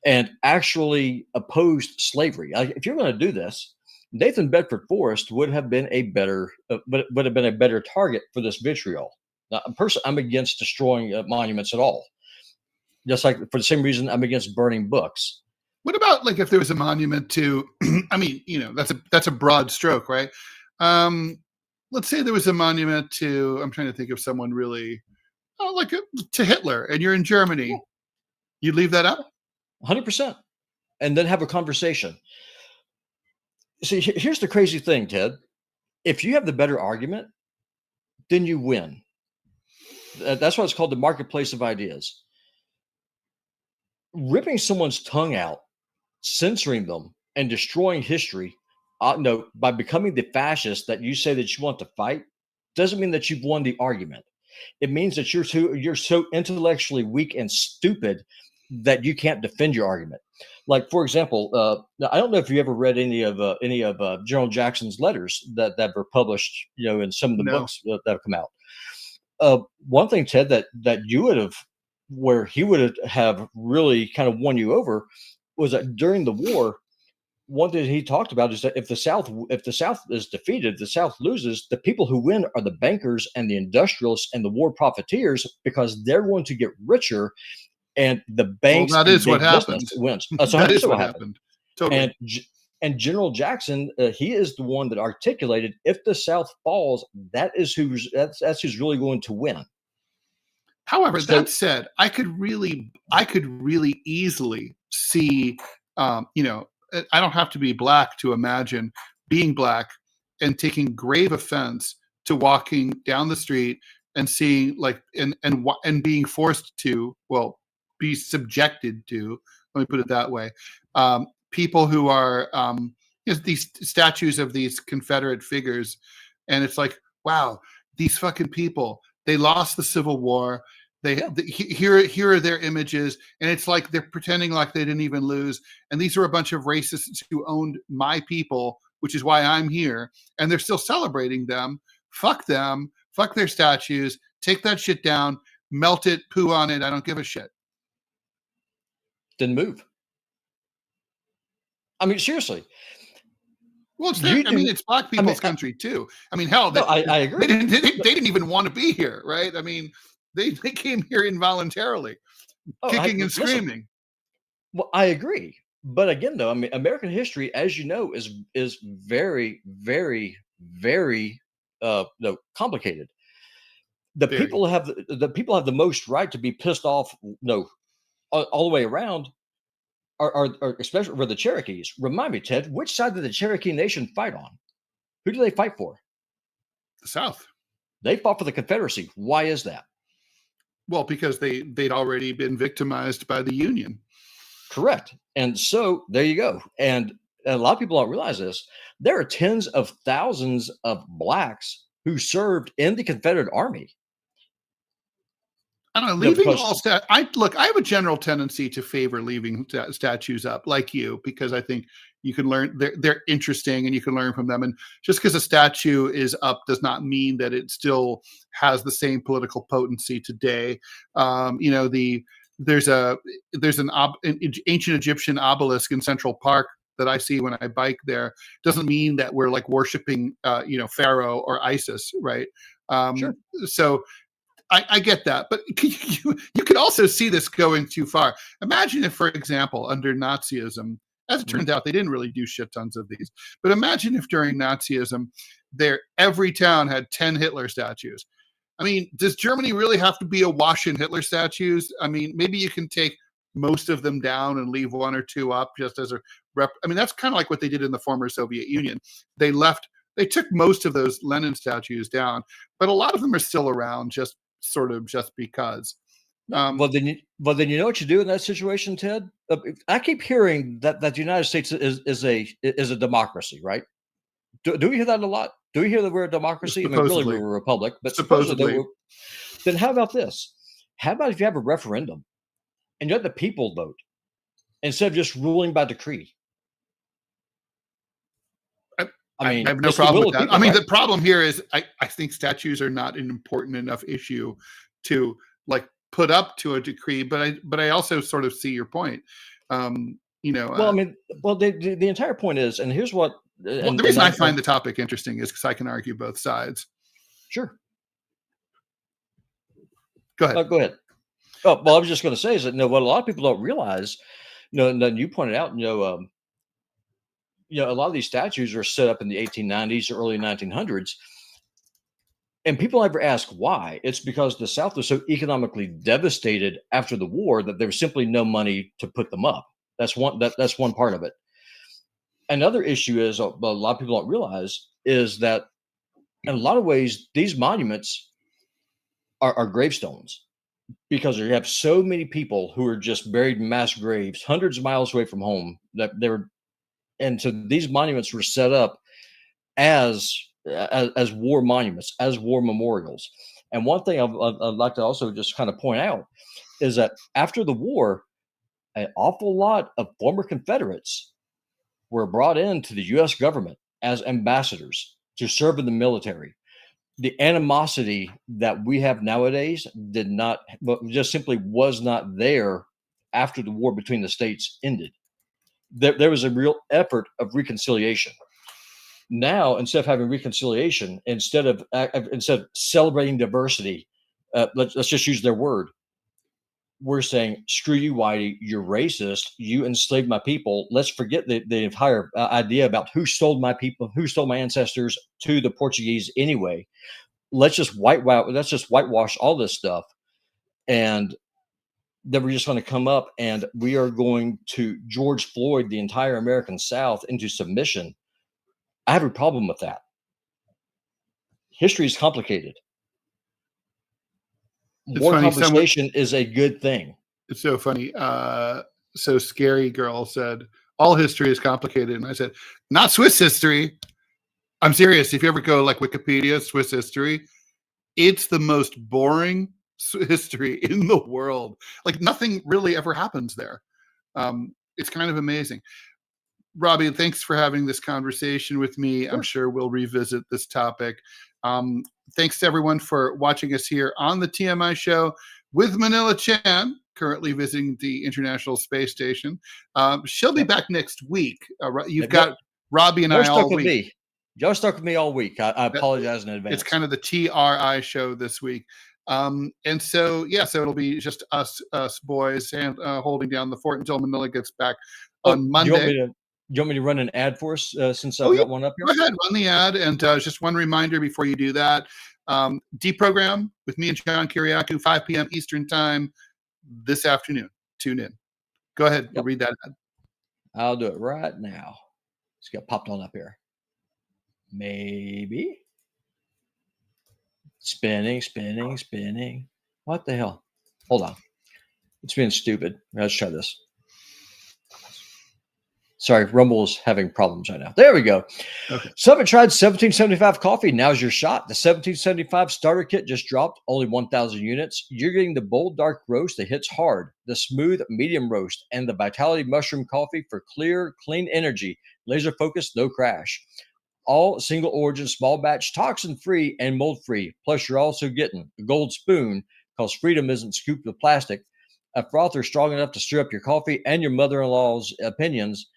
[SPEAKER 2] and actually opposed slavery. If you're going to do this, Nathan Bedford Forrest would have been a better target for this vitriol. Now, personally, I'm against destroying monuments at all. Just like for the same reason I'm against burning books.
[SPEAKER 1] What about like if there was a monument to? I mean, that's a broad stroke, right? Let's say there was a monument to. I'm trying to think of someone really, to Hitler, and you're in Germany. Yeah. You'd leave that up?
[SPEAKER 2] 100%, and then have a conversation. See, here's the crazy thing, Ted. If you have the better argument, then you win. That's why it's called the marketplace of ideas. Ripping someone's tongue out, censoring them, and destroying history, by becoming the fascist that you say that you want to fight, doesn't mean that you've won the argument. It means that you're so intellectually weak and stupid that you can't defend your argument. Like, for example, I don't know if you ever read any of General Jackson's letters that were published, in some of the books that have come out. One thing, Ted, that you would have, where he would have really kind of won you over, was that during the war, one thing he talked about is that if the South is defeated, the South loses, the people who win are the bankers and the industrialists and the war profiteers, because they're going to get richer, and the banks.
[SPEAKER 1] Well, that is what happened.
[SPEAKER 2] Wins.
[SPEAKER 1] So that is what happened. Totally.
[SPEAKER 2] And General Jackson, he is the one that articulated, if the South falls, that's who's really going to win.
[SPEAKER 1] However, that said, I could really easily see, I don't have to be black to imagine being black and taking grave offense to walking down the street and seeing and being forced to, be subjected to, let me put it that way, people who are these statues of these Confederate figures, and it's like, wow, these fucking people, they lost the Civil War. Here are their images, and it's like they're pretending like they didn't even lose. And these are a bunch of racists who owned my people, which is why I'm here. And they're still celebrating them. Fuck them. Fuck their statues. Take that shit down. Melt it. Poo on it. I don't give a shit.
[SPEAKER 2] Then move. I mean, seriously.
[SPEAKER 1] Well, it's black people's country too. I mean, hell,
[SPEAKER 2] I agree.
[SPEAKER 1] They didn't even want to be here, right? I mean, they came here involuntarily, kicking and screaming.
[SPEAKER 2] Listen, well, I agree, but again, though, I mean, American history, as you know, is very, very, very complicated. the people have the most right to be pissed off. No, all the way around are especially for the Cherokees. Remind me, Ted, which side did the Cherokee Nation fight on? Who do they fight for?
[SPEAKER 1] The South.
[SPEAKER 2] They fought for the Confederacy. Why is that?
[SPEAKER 1] Well, because they'd already been victimized by the Union.
[SPEAKER 2] Correct. And so there you go. And a lot of people don't realize this. There are tens of thousands of blacks who served in the Confederate Army.
[SPEAKER 1] I don't know, leaving all I have a general tendency to favor leaving statues up, like you, because I think you can learn. They're interesting, and you can learn from them. And just because a statue is up does not mean that it still has the same political potency today. There's an ancient Egyptian obelisk in Central Park that I see when I bike there. Doesn't mean that we're like worshiping, Pharaoh or ISIS, right?
[SPEAKER 2] Sure.
[SPEAKER 1] So I get that, but you could also see this going too far. Imagine if, for example, under Nazism, as it turned out, they didn't really do shit tons of these. But imagine if during Nazism, every town had 10 Hitler statues. I mean, does Germany really have to be awash in Hitler statues? I mean, maybe you can take most of them down and leave one or two up just as a rep. I mean, that's kind of like what they did in the former Soviet Union. They took most of those Lenin statues down, but a lot of them are still around just because.
[SPEAKER 2] Well, then you know what you do in that situation, Ted. I keep hearing that the United States is a democracy, right? Do we hear that a lot? Do we hear that we're a democracy?
[SPEAKER 1] Supposedly.
[SPEAKER 2] I mean, really, we're a republic, but
[SPEAKER 1] supposedly.
[SPEAKER 2] Then how about this? How about if you have a referendum and you let the people vote instead of just ruling by decree?
[SPEAKER 1] I have no problem with that. People, I mean, right? The problem here is I think statues are not an important enough issue to like put up to a decree, but I also sort of see your point.
[SPEAKER 2] Well, I mean, the entire point is, and here's what.
[SPEAKER 1] The reason I find the topic interesting is because I can argue both sides.
[SPEAKER 2] Sure.
[SPEAKER 1] Go ahead.
[SPEAKER 2] Go ahead. Oh, well, I was just going to say is that what a lot of people don't realize, and then you pointed out, a lot of these statues are set up in the 1890s or early 1900s. And people never ask why. It's because the South was so economically devastated after the war that there was simply no money to put them up. That's one part of it. Another issue is a lot of people don't realize is that in a lot of ways, these monuments are gravestones because you have so many people who are just buried in mass graves, hundreds of miles away from home and so these monuments were set up as war monuments, as war memorials. And one thing I'd like to also just kind of point out is that after the war, an awful lot of former Confederates were brought into the U.S. government as ambassadors to serve in the military. The animosity that we have nowadays just simply was not there after the war between the states ended. There was a real effort of reconciliation. Now, instead of having reconciliation, instead of celebrating diversity, let's just use their word. We're saying, screw you, Whitey, you're racist. You enslaved my people. Let's forget the entire idea about who stole my people, who stole my ancestors to the Portuguese anyway. Let's just whitewash all this stuff. And then we're just going to come up and we are going to George Floyd the entire American South into submission. I have a problem with that. History is complicated. More conversation is a good thing.
[SPEAKER 1] It's so funny. So Scary Girl said, all history is complicated. And I said, not Swiss history. I'm serious. If you ever go like Wikipedia, Swiss history, it's the most boring history in the world. Like nothing really ever happens there. It's kind of amazing. Robby, thanks for having this conversation with me. Sure. I'm sure we'll revisit this topic. Thanks to everyone for watching us here on the TMI show with Manila Chan, currently visiting the International Space Station. She'll be back next week. You've got Robby and I all week.
[SPEAKER 2] Y'all stuck with me all week. I apologize in advance.
[SPEAKER 1] It's kind of the TRI show this week. And so it'll be just us boys and holding down the fort until Manila gets back on Monday.
[SPEAKER 2] You want me to run an ad for us since I've got one up here?
[SPEAKER 1] Go ahead, run the ad. And just one reminder before you do that, Deprogram with me and John Kiriakou, 5 p.m. Eastern Time this afternoon. Tune in. Go ahead. We'll read that.
[SPEAKER 2] I'll do it right now. It's got popped on up here. Maybe. Spinning. What the hell? Hold on. It's being stupid. Let's try this. Sorry, Rumble's having problems right now. There we go.
[SPEAKER 1] Okay.
[SPEAKER 2] So if you tried 1775 coffee, now's your shot. The 1775 starter kit just dropped, only 1,000 units. You're getting the bold dark roast that hits hard, the smooth medium roast, and the vitality mushroom coffee for clear, clean energy, laser focused, no crash. All single origin, small batch, toxin free, and mold free. Plus, you're also getting a gold spoon, because freedom isn't scooped with plastic, a frother strong enough to stir up your coffee and your mother-in-law's opinions,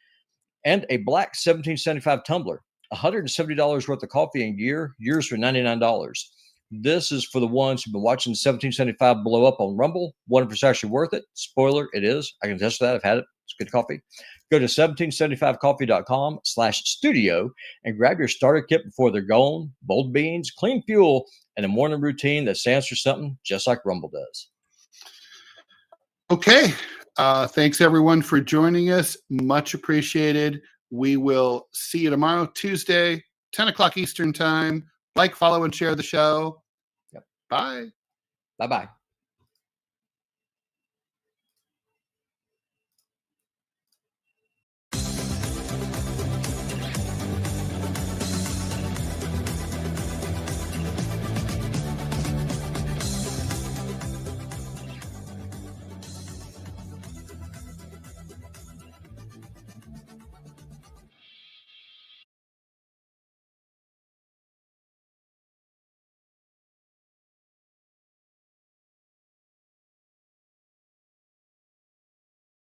[SPEAKER 2] and a black 1775 tumbler. $170 worth of coffee and gear, yours for $99. This is for the ones who've been watching 1775 blow up on Rumble. Wonder if it's actually worth it. Spoiler, it is. I can attest to that. I've had it. It's good coffee. Go to 1775coffee.com/studio and grab your starter kit before they're gone. Bold beans, clean fuel, and a morning routine that stands for something just like Rumble does.
[SPEAKER 1] Okay. Thanks everyone for joining us. Much appreciated. We will see you tomorrow, Tuesday, 10 o'clock Eastern Time. Like, follow, and share the show.
[SPEAKER 2] Yep.
[SPEAKER 1] Bye.
[SPEAKER 2] Bye-bye.